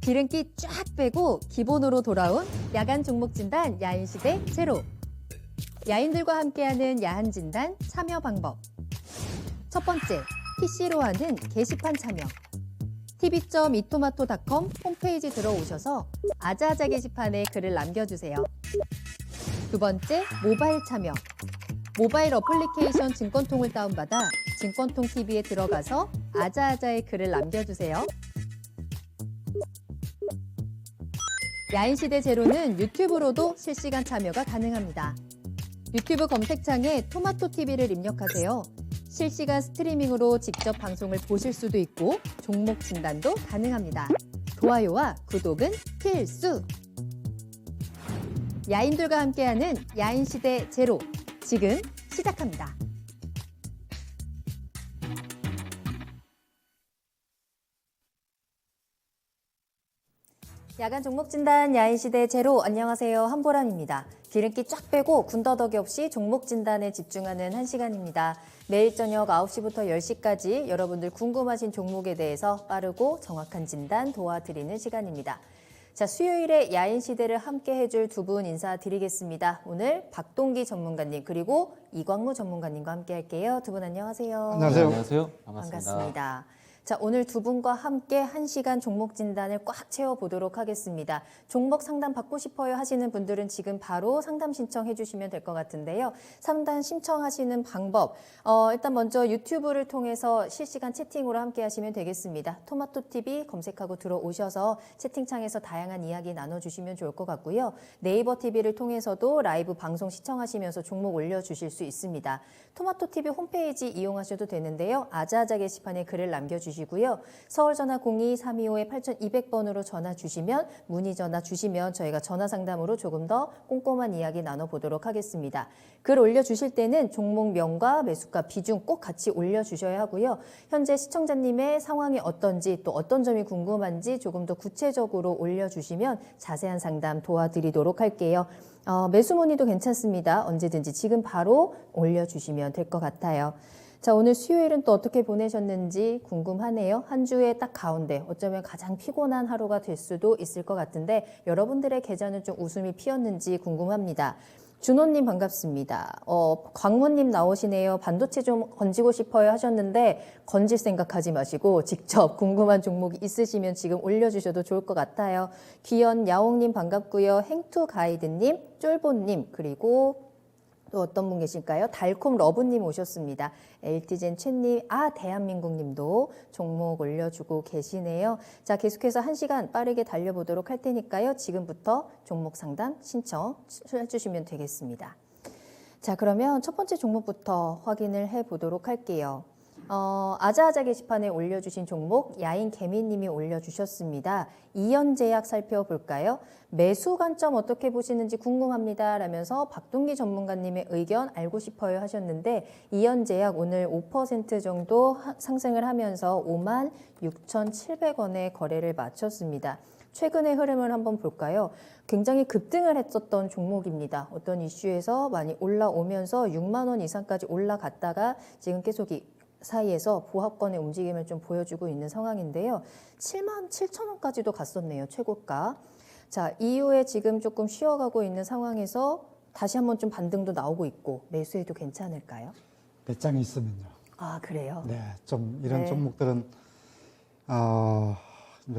기름기 쫙 빼고 기본으로 돌아온 야간 종목 진단 야인시대 제로. 야인들과 함께하는 야한 진단 참여 방법. 첫 번째, PC로 하는 게시판 참여. tv.이토마토.com 홈페이지 들어오셔서 아자아자 게시판에 글을 남겨주세요. 두 번째, 모바일 참여. 모바일 어플리케이션 증권통을 다운받아 증권통 TV에 들어가서 아자아자의 글을 남겨주세요. 야인시대 제로는 유튜브로도 실시간 참여가 가능합니다. 유튜브 검색창에 토마토 TV를 입력하세요. 실시간 스트리밍으로 직접 방송을 보실 수도 있고 종목 진단도 가능합니다. 좋아요와 구독은 필수! 야인들과 함께하는 야인시대 제로, 지금 시작합니다. 야간 종목 진단 야인시대 제로, 안녕하세요. 한보람입니다. 기름기 쫙 빼고 군더더기 없이 종목 진단에 집중하는 한 시간입니다. 매일 저녁 9시부터 10시까지 여러분들 궁금하신 종목에 대해서 빠르고 정확한 진단 도와드리는 시간입니다. 자, 수요일에 야인시대를 함께 해줄 두 분 인사드리겠습니다. 오늘 박동기 전문가님 그리고 이광무 전문가님과 함께 할게요. 두 분 안녕하세요. 안녕하세요. 안녕하세요. 반갑습니다. 자, 오늘 두 분과 함께 1시간 종목 진단을 꽉 채워보도록 하겠습니다. 종목 상담 받고 싶어요 하시는 분들은 지금 바로 상담 신청해 주시면 될 것 같은데요. 상담 신청하시는 방법, 일단 먼저 유튜브를 통해서 실시간 채팅으로 함께 하시면 되겠습니다. 토마토TV 검색하고 들어오셔서 채팅창에서 다양한 이야기 나눠주시면 좋을 것 같고요. 네이버 TV를 통해서도 라이브 방송 시청하시면서 종목 올려주실 수 있습니다. 토마토TV 홈페이지 이용하셔도 되는데요. 아자아자 게시판에 글을 남겨주시고요. 서울전화 02-325-8200번으로 전화 주시면, 문의 전화 주시면 저희가 전화 상담으로 조금 더 꼼꼼한 이야기 나눠보도록 하겠습니다. 글 올려주실 때는 종목명과 매수가 비중 꼭 같이 올려주셔야 하고요. 현재 시청자님의 상황이 어떤지 또 어떤 점이 궁금한지 조금 더 구체적으로 올려주시면 자세한 상담 도와드리도록 할게요. 매수 문의도 괜찮습니다. 언제든지 지금 바로 올려주시면 될 것 같아요. 자, 오늘 수요일은 또 어떻게 보내셨는지 궁금하네요. 한 주의 딱 가운데 어쩌면 가장 피곤한 하루가 될 수도 있을 것 같은데 여러분들의 계좌는 좀 웃음이 피었는지 궁금합니다. 준호님 반갑습니다. 광모님 나오시네요. 반도체 좀 건지고 싶어요 하셨는데 건질 생각하지 마시고 직접 궁금한 종목이 있으시면 지금 올려주셔도 좋을 것 같아요. 귀연 야옹님 반갑고요. 행투 가이드님, 쫄보님 그리고 또 어떤 분 계실까요? 달콤 러브님 오셨습니다. LT젠 최님, 대한민국님도 종목 올려주고 계시네요. 자, 계속해서 1시간 빠르게 달려보도록 할 테니까요. 지금부터 종목 상담 신청해 주시면 되겠습니다. 자, 그러면 첫 번째 종목부터 확인을 해보도록 할게요. 아자아자 게시판에 올려주신 종목 야인개미님이 올려주셨습니다. 이연제약 살펴볼까요? 매수 관점 어떻게 보시는지 궁금합니다 라면서 박동기 전문가님의 의견 알고 싶어요 하셨는데 이연제약 오늘 5% 정도 상승을 하면서 56,700원에 거래를 마쳤습니다. 최근의 흐름을 한번 볼까요? 굉장히 급등을 했었던 종목입니다. 어떤 이슈에서 많이 올라오면서 6만 원 이상까지 올라갔다가 지금 계속 사이에서 보합권의 움직임을 좀 보여주고 있는 상황인데요. 7만 7천 원까지도 갔었네요. 최고가. 자, 이후에 지금 조금 쉬어가고 있는 상황에서 다시 한번 좀 반등도 나오고 있고 매수해도 괜찮을까요? 배짱이 있으면요. 아, 그래요? 네, 좀 이런 종목들은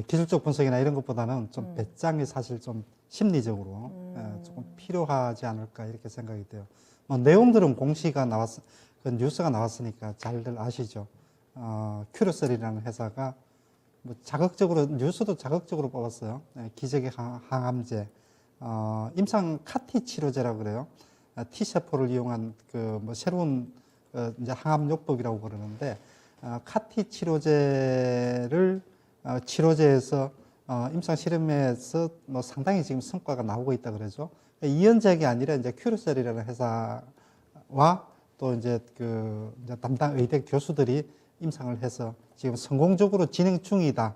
기술적 분석이나 이런 것보다는 좀 배짱이 사실 좀 심리적으로 조금 필요하지 않을까 이렇게 생각이 돼요. 내용들은 공시가 그 뉴스가 나왔으니까 잘들 아시죠. 큐러셀이라는 회사가 자극적으로 뉴스도 자극적으로 뽑았어요. 기저귀 항암제, 임상 카티 치료제라고 그래요. T세포를 이용한 새로운 이제 항암요법이라고 그러는데 카티 치료제를 치료제에서 임상 실험에서 상당히 지금 성과가 나오고 있다 그러죠. 이연제약이 아니라 이제 큐러셀이라는 회사와 또 이제 이제 담당 의대 교수들이 임상을 해서 지금 성공적으로 진행 중이다.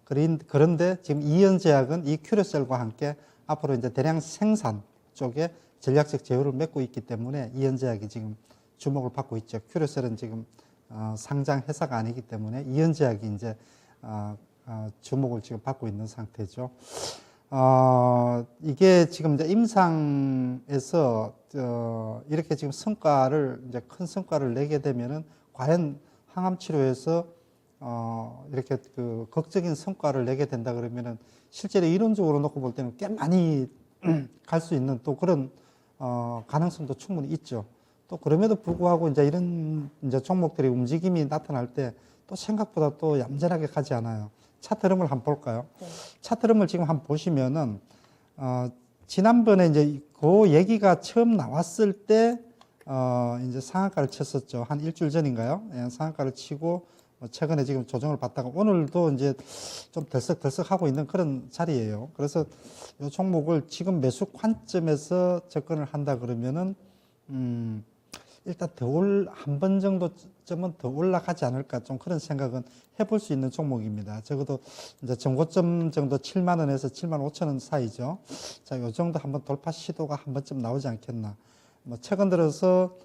그런데 지금 이연제약은 이 큐러셀과 함께 앞으로 이제 대량 생산 쪽에 전략적 제휴를 맺고 있기 때문에 이연제약이 지금 주목을 받고 있죠. 큐러셀은 지금 상장 회사가 아니기 때문에 이연제약이 이제 주목을 지금 받고 있는 상태죠. 이게 지금 이제 임상에서 이렇게 지금 성과를 이제 큰 성과를 내게 되면은 과연 항암 치료에서 이렇게 그 극적인 성과를 내게 된다 그러면은 실제로 이론적으로 놓고 볼 때는 꽤 많이 갈 수 있는 또 그런 가능성도 충분히 있죠. 또 그럼에도 불구하고 이제 이런 이제 종목들이 움직임이 나타날 때 또 생각보다 또 얌전하게 가지 않아요. 차트 흐름을 한번 볼까요? 네. 차트 흐름을 지금 한번 보시면은 지난번에 이제 그 얘기가 처음 나왔을 때 이제 상한가를 쳤었죠. 한 일주일 전인가요? 예, 상한가를 치고 최근에 지금 조정을 받다가 오늘도 이제 좀 덜썩덜썩 하고 있는 그런 자리예요. 그래서 이 종목을 지금 매수 관점에서 접근을 한다 그러면은 일단 한 번 정도쯤은 더 올라가지 않을까 좀 그런 생각은 해볼 수 있는 종목입니다. 적어도 이제 정고점 정도 7만 원에서 7만 5천 원 사이죠. 자, 요 정도 한번 돌파 시도가 한 번쯤 나오지 않겠나. 뭐 최근 들어서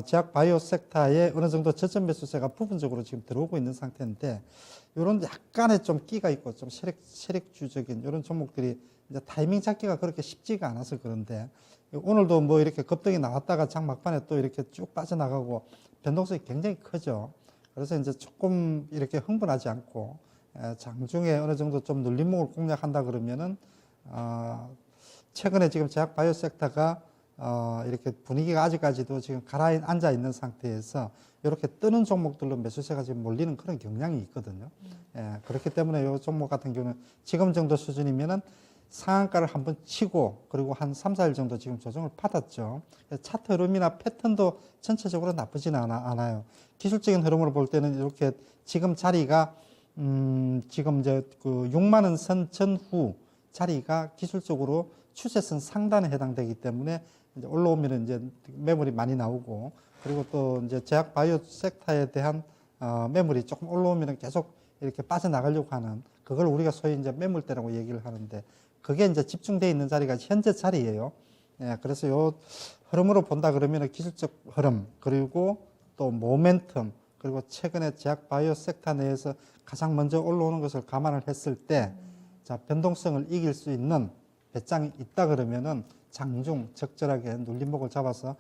제약 바이오 섹터에 어느 정도 저점 매수세가 부분적으로 지금 들어오고 있는 상태인데 이런 약간의 좀 끼가 있고 좀 세력주적인 이런 종목들이 이제 타이밍 잡기가 그렇게 쉽지가 않아서 그런데 오늘도 뭐 이렇게 급등이 나왔다가 장 막판에 또 이렇게 쭉 빠져나가고 변동성이 굉장히 크죠. 그래서 이제 조금 이렇게 흥분하지 않고 장중에 어느 정도 좀 눌림목을 공략한다 그러면은 최근에 지금 제약 바이오 섹터가 이렇게 분위기가 아직까지도 지금 가라앉아 있는 상태에서 이렇게 뜨는 종목들로 매수세가 지금 몰리는 그런 경향이 있거든요. 그렇기 때문에 이 종목 같은 경우는 지금 정도 수준이면은 상한가를 한번 치고 그리고 한 3, 4일 정도 지금 조정을 받았죠. 차트 흐름이나 패턴도 전체적으로 나쁘지는 않아요. 기술적인 흐름으로 볼 때는 이렇게 지금 자리가 지금 이제 그 6만 원 선 전후 자리가 기술적으로 추세선 상단에 해당되기 때문에 이제 올라오면 이제 매물이 많이 나오고 그리고 또 이제 제약 바이오 섹터에 대한 매물이 조금 올라오면 계속 이렇게 빠져나가려고 하는 그걸 우리가 소위 이제 매물대라고 얘기를 하는데 그게 이제 집중되어 있는 자리가 현재 자리예요. 예, 그래서 요 흐름으로 본다 그러면 기술적 흐름 그리고 또 모멘텀 그리고 최근에 제약 바이오 섹터 내에서 가장 먼저 올라오는 것을 감안을 했을 때 자, 변동성을 이길 수 있는 배짱이 있다 그러면은 장중 적절하게 눌림목을 잡아서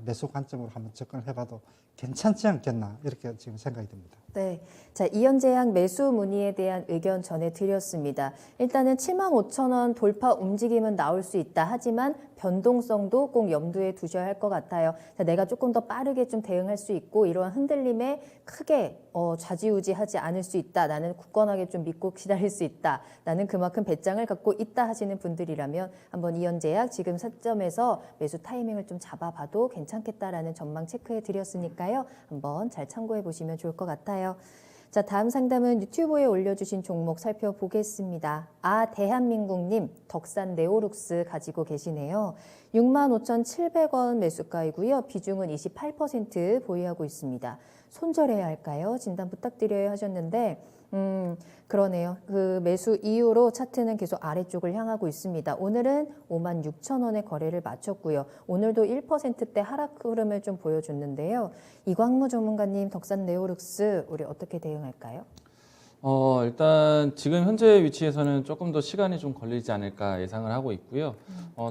매수 관점으로 한번 접근을 해봐도 괜찮지 않겠나 이렇게 지금 생각이 듭니다. 네, 자 이현제약 매수 문의에 대한 의견 전해드렸습니다. 일단은 7만 5천 원 돌파 움직임은 나올 수 있다. 하지만 변동성도 꼭 염두에 두셔야 할 것 같아요. 자, 내가 조금 더 빠르게 좀 대응할 수 있고 이러한 흔들림에 크게 좌지우지하지 않을 수 있다. 나는 굳건하게 좀 믿고 기다릴 수 있다. 나는 그만큼 배짱을 갖고 있다 하시는 분들이라면 한번 이현제약 지금 시점에서 매수 타이밍을 좀 잡아봐도 괜찮겠다라는 전망 체크해 드렸으니까요. 한번 잘 참고해 보시면 좋을 것 같아요. 자, 다음 상담은 유튜브에 올려주신 종목 살펴보겠습니다. 대한민국님 덕산 네오룩스 가지고 계시네요. 65,700원 매수가이고요. 비중은 28% 보유하고 있습니다. 손절해야 할까요? 진단 부탁드려요 하셨는데 그러네요. 그 매수 이후로 차트는 계속 아래쪽을 향하고 있습니다. 오늘은 56,000원의 거래를 마쳤고요. 오늘도 1%대 하락 흐름을 좀 보여줬는데요. 이광무 전문가님, 덕산 네오룩스 우리 어떻게 대응할까요? 일단 지금 현재 위치에서는 조금 더 시간이 좀 걸리지 않을까 예상을 하고 있고요.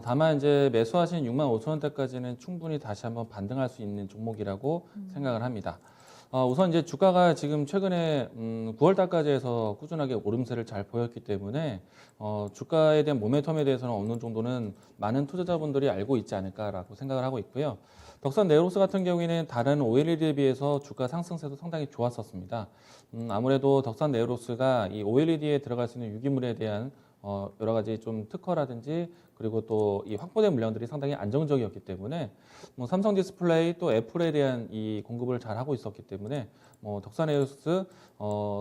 다만 이제 매수하신 65,000원대까지는 충분히 다시 한번 반등할 수 있는 종목이라고 생각을 합니다. 우선 이제 주가가 지금 최근에 9월달까지 해서 꾸준하게 오름세를 잘 보였기 때문에 주가에 대한 모멘텀에 대해서는 어느 정도는 많은 투자자분들이 알고 있지 않을까라고 생각을 하고 있고요. 덕산 네오룩스 같은 경우에는 다른 OLED에 비해서 주가 상승세도 상당히 좋았었습니다. 아무래도 덕산 네오룩스가 이 OLED에 들어갈 수 있는 유기물에 대한 여러 가지 좀 특허라든지 그리고 또 이 확보된 물량들이 상당히 안정적이었기 때문에 뭐 삼성 디스플레이 또 애플에 대한 이 공급을 잘 하고 있었기 때문에 뭐 덕산 네오룩스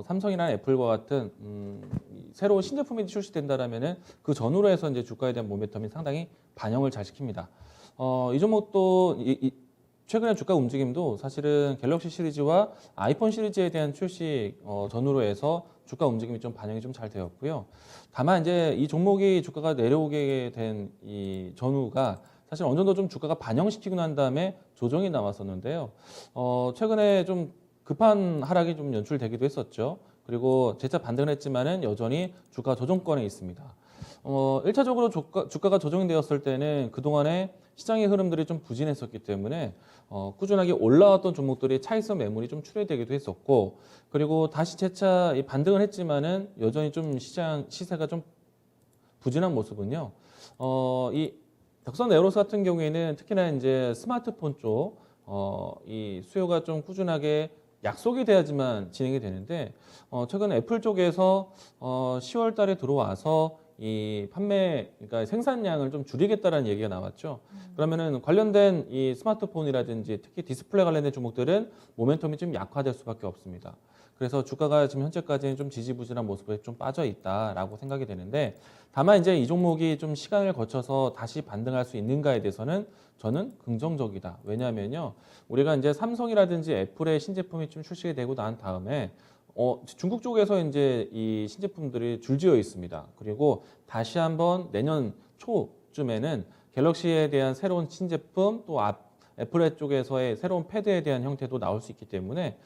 삼성이나 애플과 같은 새로운 신제품이 출시된다라면은 그 전후로 해서 이제 주가에 대한 모멘텀이 상당히 반영을 잘 시킵니다. 이 종목도 최근에 주가 움직임도 사실은 갤럭시 시리즈와 아이폰 시리즈에 대한 출시 전후로 해서 주가 움직임이 좀 반영이 좀 잘 되었고요. 다만 이제 이 종목이 주가가 내려오게 된 이 전후가 사실 어느 정도 좀 주가가 반영시키고 난 다음에 조정이 나왔었는데요. 최근에 좀 급한 하락이 좀 연출되기도 했었죠. 그리고 재차 반등을 했지만은 여전히 주가 조정권에 있습니다. 1차적으로 주가가 조정이 되었을 때는 그동안에 시장의 흐름들이 좀 부진했었기 때문에 꾸준하게 올라왔던 종목들이 차익성 매물이 좀 출회되기도 했었고, 그리고 다시 재차 반등을 했지만은 여전히 좀 시장 시세가 좀 부진한 모습은요. 이 덕선 에어로스 같은 경우에는 특히나 이제 스마트폰 쪽 이 수요가 좀 꾸준하게 약속이 돼야지만 진행이 되는데, 최근 애플 쪽에서 10월 달에 들어와서 이 판매, 그러니까 생산량을 좀 줄이겠다라는 얘기가 나왔죠. 그러면은 관련된 이 스마트폰이라든지 특히 디스플레이 관련된 종목들은 모멘텀이 좀 약화될 수밖에 없습니다. 그래서 주가가 지금 현재까지는 좀 지지부진한 모습에 좀 빠져 있다라고 생각이 되는데, 다만 이제 이 종목이 좀 시간을 거쳐서 다시 반등할 수 있는가에 대해서는 저는 긍정적이다. 왜냐하면요, 우리가 이제 삼성이라든지 애플의 신제품이 좀 출시가 되고 난 다음에 중국 쪽에서 이제 이 신제품들이 줄지어 있습니다. 그리고 다시 한번 내년 초쯤에는 갤럭시에 대한 새로운 신제품, 또 애플의 쪽에서의 새로운 패드에 대한 형태도 나올 수 있기 때문에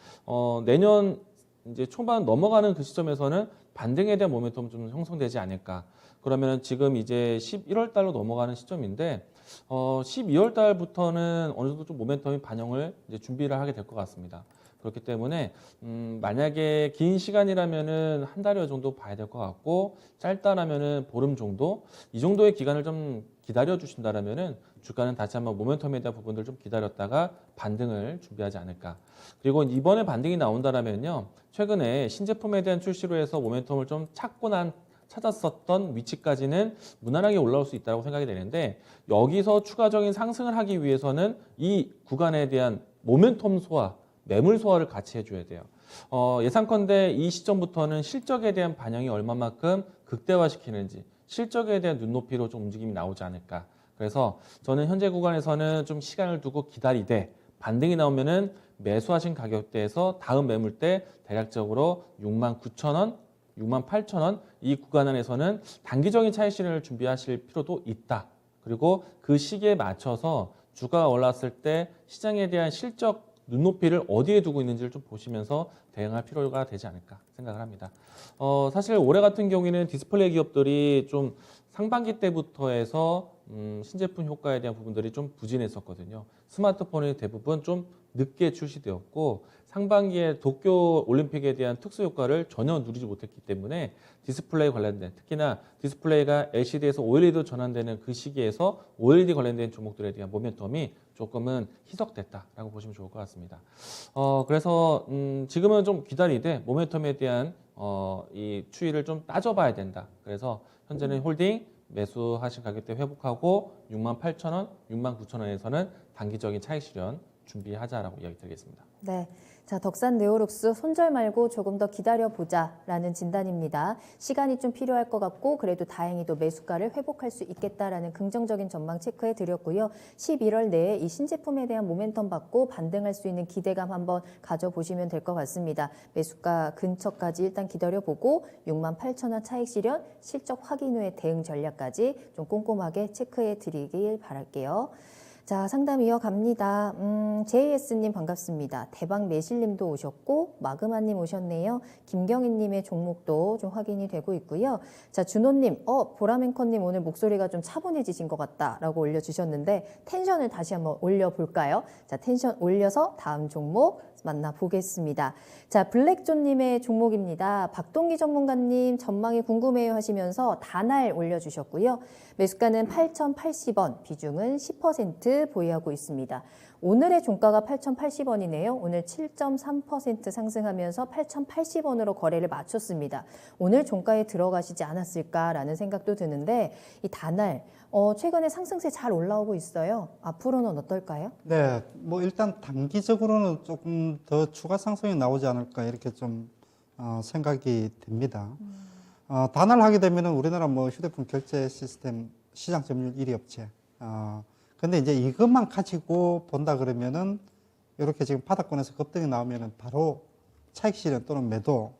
내년 이제 초반 넘어가는 그 시점에서는 반등에 대한 모멘텀 좀 형성되지 않을까. 그러면 지금 이제 11월 달로 넘어가는 시점인데 12월 달부터는 어느 정도 좀 모멘텀이 반영을 이제 준비를 하게 될 것 같습니다. 그렇기 때문에 만약에 긴 시간이라면은 한 달여 정도 봐야 될 것 같고, 짧다라면은 보름 정도, 이 정도의 기간을 좀 기다려 주신다라면은 주가는 다시 한번 모멘텀에 대한 부분들 좀 기다렸다가 반등을 준비하지 않을까. 그리고 이번에 반등이 나온다라면요, 최근에 신제품에 대한 출시로 해서 모멘텀을 좀 찾았었던 위치까지는 무난하게 올라올 수 있다고 생각이 되는데, 여기서 추가적인 상승을 하기 위해서는 이 구간에 대한 모멘텀 소화, 매물 소화를 같이 해줘야 돼요. 예상컨대 이 시점부터는 실적에 대한 반영이 얼마만큼 극대화시키는지, 실적에 대한 눈높이로 좀 움직임이 나오지 않을까. 그래서 저는 현재 구간에서는 좀 시간을 두고 기다리되, 반등이 나오면은 매수하신 가격대에서 다음 매물대 대략적으로 69,000원, 68,000원 이 구간 안에서는 단기적인 차익 실현을 준비하실 필요도 있다. 그리고 그 시기에 맞춰서 주가가 올랐을 때 시장에 대한 실적 눈높이를 어디에 두고 있는지를 좀 보시면서 대응할 필요가 되지 않을까 생각을 합니다. 사실 올해 같은 경우에는 디스플레이 기업들이 좀 상반기 때부터 해서 신제품 효과에 대한 부분들이 좀 부진했었거든요. 스마트폰이 대부분 좀 늦게 출시되었고, 상반기에 도쿄 올림픽에 대한 특수 효과를 전혀 누리지 못했기 때문에 디스플레이 관련된, 특히나 디스플레이가 LCD에서 OLED로 전환되는 그 시기에서 OLED 관련된 종목들에 대한 모멘텀이 조금은 희석됐다라고 보시면 좋을 것 같습니다. 그래서 지금은 좀 기다리되 모멘텀에 대한 이 추이를 좀 따져봐야 된다. 그래서 현재는 홀딩, 매수하신 가격대 회복하고 68,000원, 69,000원에서는 단기적인 차익 실현 준비하자라고 이야기 드리겠습니다. 네. 자, 덕산 네오룩스 손절 말고 조금 더 기다려보자라는 진단입니다. 시간이 좀 필요할 것 같고, 그래도 다행히도 매수가를 회복할 수 있겠다라는 긍정적인 전망 체크해 드렸고요. 11월 내에 이 신제품에 대한 모멘텀 받고 반등할 수 있는 기대감 한번 가져보시면 될 것 같습니다. 매수가 근처까지 일단 기다려보고 68,000원 차익 실현, 실적 확인 후에 대응 전략까지 좀 꼼꼼하게 체크해 드리길 바랄게요. 자, 상담 이어갑니다. JS님 반갑습니다. 대박 매실님도 오셨고, 마그마님 오셨네요. 김경희님의 종목도 좀 확인이 되고 있고요. 자, 준호님, 보라맨커님 오늘 목소리가 좀 차분해지신 것 같다라고 올려주셨는데, 텐션을 다시 한번 올려볼까요? 자, 텐션 올려서 다음 종목 만나보겠습니다. 자, 블랙존님의 종목입니다. 박동기 전문가님 전망이 궁금해요 하시면서 다날 올려주셨고요. 매수가는 8,080원, 비중은 10% 보유하고 있습니다. 오늘의 종가가 8,080원이네요. 오늘 7.3% 상승하면서 8,080원으로 거래를 마쳤습니다. 오늘 종가에 들어가시지 않았을까라는 생각도 드는데, 이 다날 최근에 상승세 잘 올라오고 있어요. 앞으로는 어떨까요? 네, 뭐 일단 단기적으로는 조금 더 추가 상승이 나오지 않을까 이렇게 좀 생각이 됩니다. 단할하게 되면은 우리나라 뭐 휴대폰 결제 시스템 시장 점유율 1위 업체. 근데 이제 이것만 가지고 본다 그러면은 이렇게 지금 바닥권에서 급등이 나오면은 바로 차익 실현 또는 매도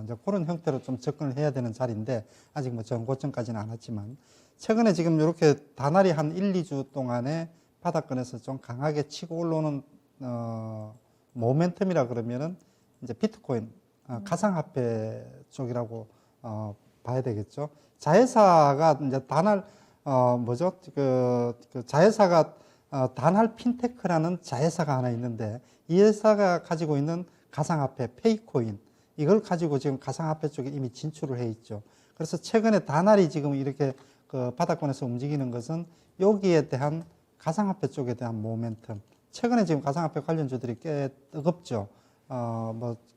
이제 그런 형태로 좀 접근을 해야 되는 자리인데, 아직 뭐 전고점까지는 안 왔지만, 최근에 지금 이렇게 다날이 한 1, 2주 동안에 바닥권에서 좀 강하게 치고 올라오는 모멘텀이라 그러면은 이제 비트코인 가상화폐 쪽이라고 봐야 되겠죠. 자회사가 이제 단할 뭐죠? 그 자회사가 단할 핀테크라는 자회사가 하나 있는데 이 회사가 가지고 있는 가상화폐 페이코인 이걸 가지고 지금 가상화폐 쪽에 이미 진출을 해 있죠. 그래서 최근에 단할이 지금 이렇게 그 바닥권에서 움직이는 것은 여기에 대한 가상화폐 쪽에 대한 모멘텀. 최근에 지금 가상화폐 관련주들이 꽤 뜨겁죠.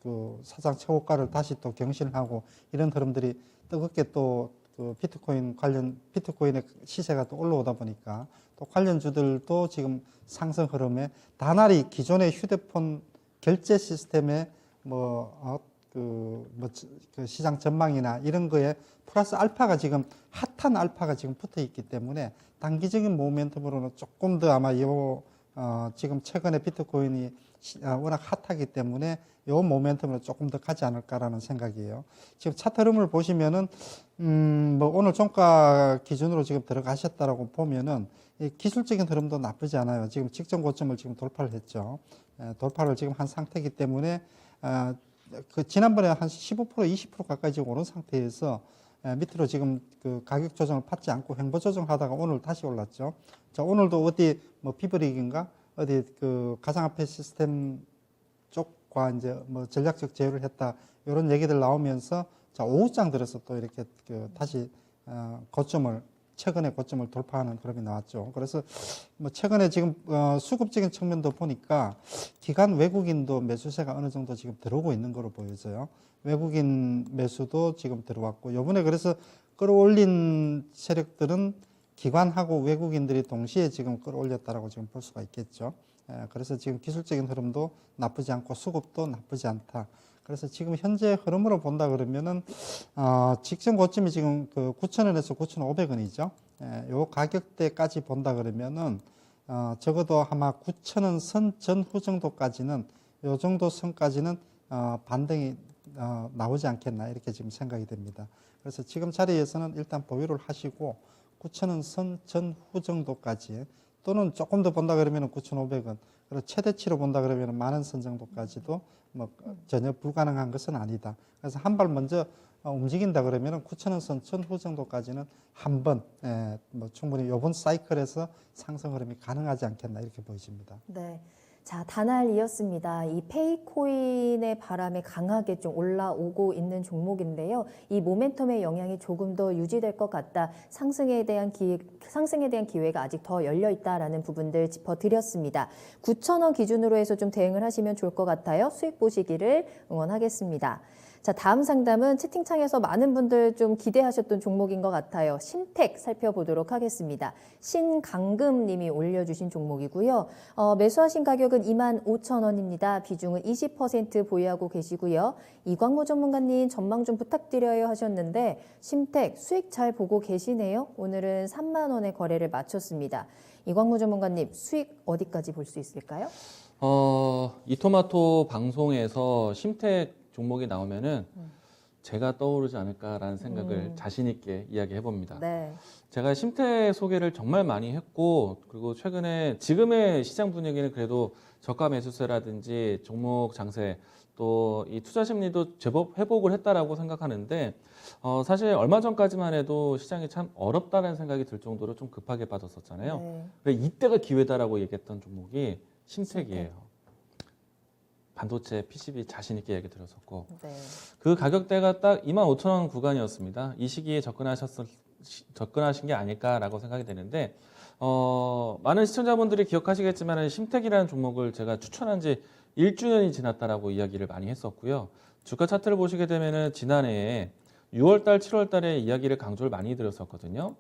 그 사상 최고가를 다시 또 경신하고 이런 흐름들이 뜨겁게 또 그 비트코인의 시세가 또 올라오다 보니까 또 관련주들도 지금 상승 흐름에 단할이 기존의 휴대폰 결제 시스템의 그 시장 전망이나 이런 거에 플러스 알파가 지금 핫한 알파가 지금 붙어 있기 때문에 단기적인 모멘텀으로는 조금 더 아마 지금 최근에 비트코인이 워낙 핫하기 때문에 요 모멘텀으로 조금 더 가지 않을까라는 생각이에요. 지금 차트 흐름을 보시면은 오늘 종가 기준으로 지금 들어가셨다라고 보면은 이 기술적인 흐름도 나쁘지 않아요. 지금 직전 고점을 지금 돌파를 했죠. 돌파를 지금 한 상태이기 때문에 그 지난번에 한 15% 20% 가까이 지금 오른 상태에서 밑으로 지금 그 가격 조정을 받지 않고 횡보 조정하다가 오늘 다시 올랐죠. 자, 오늘도 어디 비브릭인가 어디 그 가상화폐 시스템 쪽과 이제 전략적 제휴를 했다 이런 얘기들 나오면서 자, 오후장 들어서 또 이렇게 다시 최근에 고점을 돌파하는 흐름이 나왔죠. 그래서 최근에 지금 수급적인 측면도 보니까 기관 외국인도 매수세가 어느 정도 지금 들어오고 있는 거로 보여져요. 외국인 매수도 지금 들어왔고 이번에 그래서 끌어올린 세력들은 기관하고 외국인들이 동시에 지금 끌어올렸다라고 지금 볼 수가 있겠죠. 그래서 지금 기술적인 흐름도 나쁘지 않고 수급도 나쁘지 않다. 그래서 지금 현재 흐름으로 본다 그러면은 직전 고점이 지금 그 9,000원에서 9,500원이죠. 요 가격대까지 본다 그러면은 적어도 아마 9,000원 선 전후 정도까지는 요 정도 선까지는 반등이 나오지 않겠나 이렇게 지금 생각이 됩니다. 그래서 지금 자리에서는 일단 보유를 하시고 9,000원 선 전후 정도까지 또는 조금 더 본다 그러면 9,500원 그리고 최대치로 본다 그러면 10,000원 선 정도까지도 전혀 불가능한 것은 아니다. 그래서 한 발 먼저 움직인다 그러면 9,000원 선 전후 정도까지는 한번 충분히 이번 사이클에서 상승 흐름이 가능하지 않겠나 이렇게 보여집니다. 네. 자, 단할이었습니다. 이 페이코인의 바람에 강하게 좀 올라오고 있는 종목인데요. 이 모멘텀의 영향이 조금 더 유지될 것 같다. 상승에 대한 기회가 아직 더 열려 있다라는 부분들 짚어드렸습니다. 9,000원 기준으로 해서 좀 대응을 하시면 좋을 것 같아요. 수익 보시기를 응원하겠습니다. 자, 다음 상담은 채팅창에서 많은 분들 좀 기대하셨던 종목인 것 같아요. 신택 살펴보도록 하겠습니다. 신강금 님이 올려주신 종목이고요. 매수하신 가격은 25,000원입니다. 비중은 20% 보유하고 계시고요. 이광무 전문가님 전망 좀 부탁드려요 하셨는데 신택 수익 잘 보고 계시네요. 오늘은 3만 원의 거래를 마쳤습니다. 이광무 전문가님 수익 어디까지 볼 수 있을까요? 이토마토 방송에서 신택 종목이 나오면은 제가 떠오르지 않을까라는 생각을 자신 있게 이야기해 봅니다. 네. 제가 신택 소개를 정말 많이 했고 그리고 최근에 지금의 시장 분위기는 그래도 저가 매수세라든지 종목 장세 또 이 투자 심리도 제법 회복을 했다라고 생각하는데 사실 얼마 전까지만 해도 시장이 참 어렵다는 생각이 들 정도로 좀 급하게 빠졌었잖아요. 네. 그래서 이때가 기회다라고 얘기했던 종목이 신택이에요. 반도체 PCB 자신 있게 얘기 드렸었고 네. 그 가격대가 딱 25,000원 구간이었습니다. 이 시기에 접근하신 게 아닐까라고 생각이 되는데 많은 시청자분들이 기억하시겠지만 신택이라는 종목을 제가 추천한 지 1주년이 지났다라고 이야기를 많이 했었고요. 주가 차트를 보시게 되면은 지난해에 6월달, 7월달에 이야기를 강조를 많이 드렸었거든요.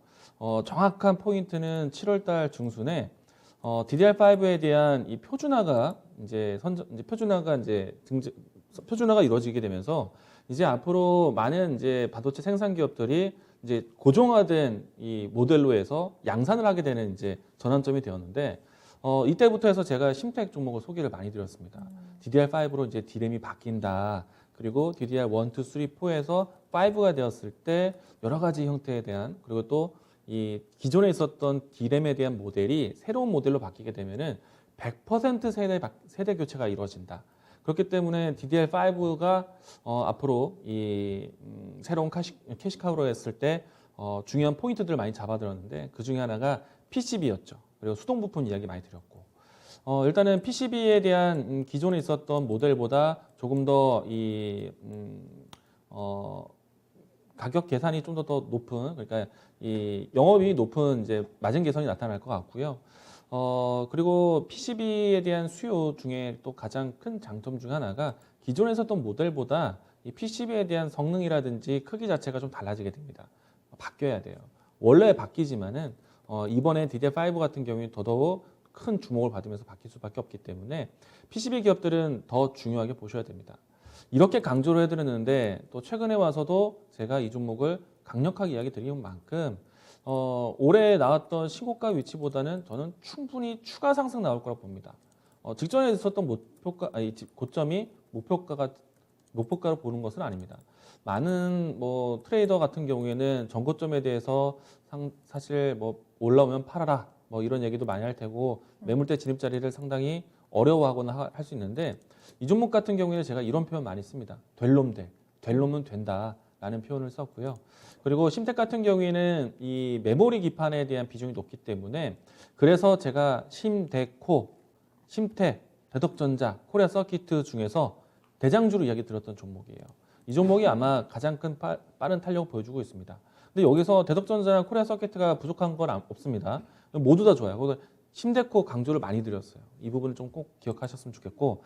정확한 포인트는 7월달 중순에 DDR5에 대한 이 표준화가 표준화가 이루어지게 되면서 이제 앞으로 많은 이제 반도체 생산 기업들이 이제 고정화된 이 모델로 해서 양산을 하게 되는 이제 전환점이 되었는데 이때부터 해서 제가 신택 종목을 소개를 많이 드렸습니다. DDR5로 이제 D램이 바뀐다. 그리고 DDR 1, 2, 3, 4에서 5가 되었을 때 여러 가지 형태에 대한 그리고 또 이 기존에 있었던 D램에 대한 모델이 새로운 모델로 바뀌게 되면은 100% 세대 교체가 이루어진다. 그렇기 때문에 DDR5가 앞으로 이 새로운 캐시카우로 했을 때 중요한 포인트들을 많이 잡아들었는데 그 중에 하나가 PCB였죠. 그리고 수동 부품 이야기 많이 드렸고 일단은 PCB에 대한 기존에 있었던 모델보다 조금 더 가격 계산이 좀 더 높은 그러니까 이 영업이 높은 이제 마진 개선이 나타날 것 같고요. 그리고 PCB에 대한 수요 중에 또 가장 큰 장점 중 하나가 기존에 있었던 모델보다 이 PCB에 대한 성능이라든지 크기 자체가 좀 달라지게 됩니다. 바뀌어야 돼요. 원래 바뀌지만은 이번에 DDR5 같은 경우에 더더욱 큰 주목을 받으면서 바뀔 수밖에 없기 때문에 PCB 기업들은 더 중요하게 보셔야 됩니다. 이렇게 강조를 해드렸는데 또 최근에 와서도 제가 이 종목을 강력하게 이야기 드린 만큼 올해 나왔던 신고가 위치보다는 저는 충분히 추가 상승 나올 거라고 봅니다. 직전에 있었던 고점이 목표가로 보는 것은 아닙니다. 많은 뭐 트레이더 같은 경우에는 전고점에 대해서 사실 뭐 올라오면 팔아라 뭐 이런 얘기도 많이 할 테고 매물대 진입 자리를 상당히 어려워하거나 할 수 있는데 이 종목 같은 경우에는 제가 이런 표현 많이 씁니다. 될 놈은 된다라는 표현을 썼고요. 그리고 심텍 같은 경우에는 이 메모리 기판에 대한 비중이 높기 때문에 그래서 제가 심텍, 대덕전자, 코리아 서키트 중에서 대장주로 이야기 들었던 종목이에요. 이 종목이 아마 가장 큰 빠른 탄력을 보여주고 있습니다. 근데 여기서 대덕전자랑 코리아 서키트가 부족한 건 없습니다. 모두 다 좋아요. 그래서 심데코 강조를 많이 드렸어요. 이 부분을 좀 꼭 기억하셨으면 좋겠고,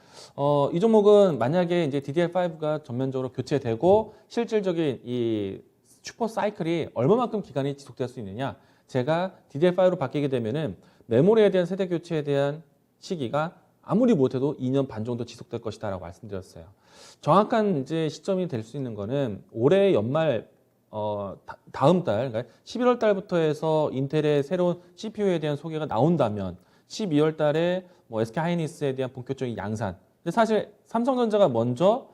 이 종목은 만약에 이제 DDR5가 전면적으로 교체되고 실질적인 이 슈퍼 사이클이 얼마만큼 기간이 지속될 수 있느냐, 제가 DDR5로 바뀌게 되면은 메모리에 대한 세대 교체에 대한 시기가 아무리 못해도 2년 반 정도 지속될 것이다라고 말씀드렸어요. 정확한 이제 시점이 될 수 있는 거는 올해 연말 다음 달, 그러니까 11월 달부터 해서 인텔의 새로운 CPU에 대한 소개가 나온다면 12월 달에 뭐 SK 하이닉스에 대한 본격적인 양산. 근데 사실 삼성전자가 먼저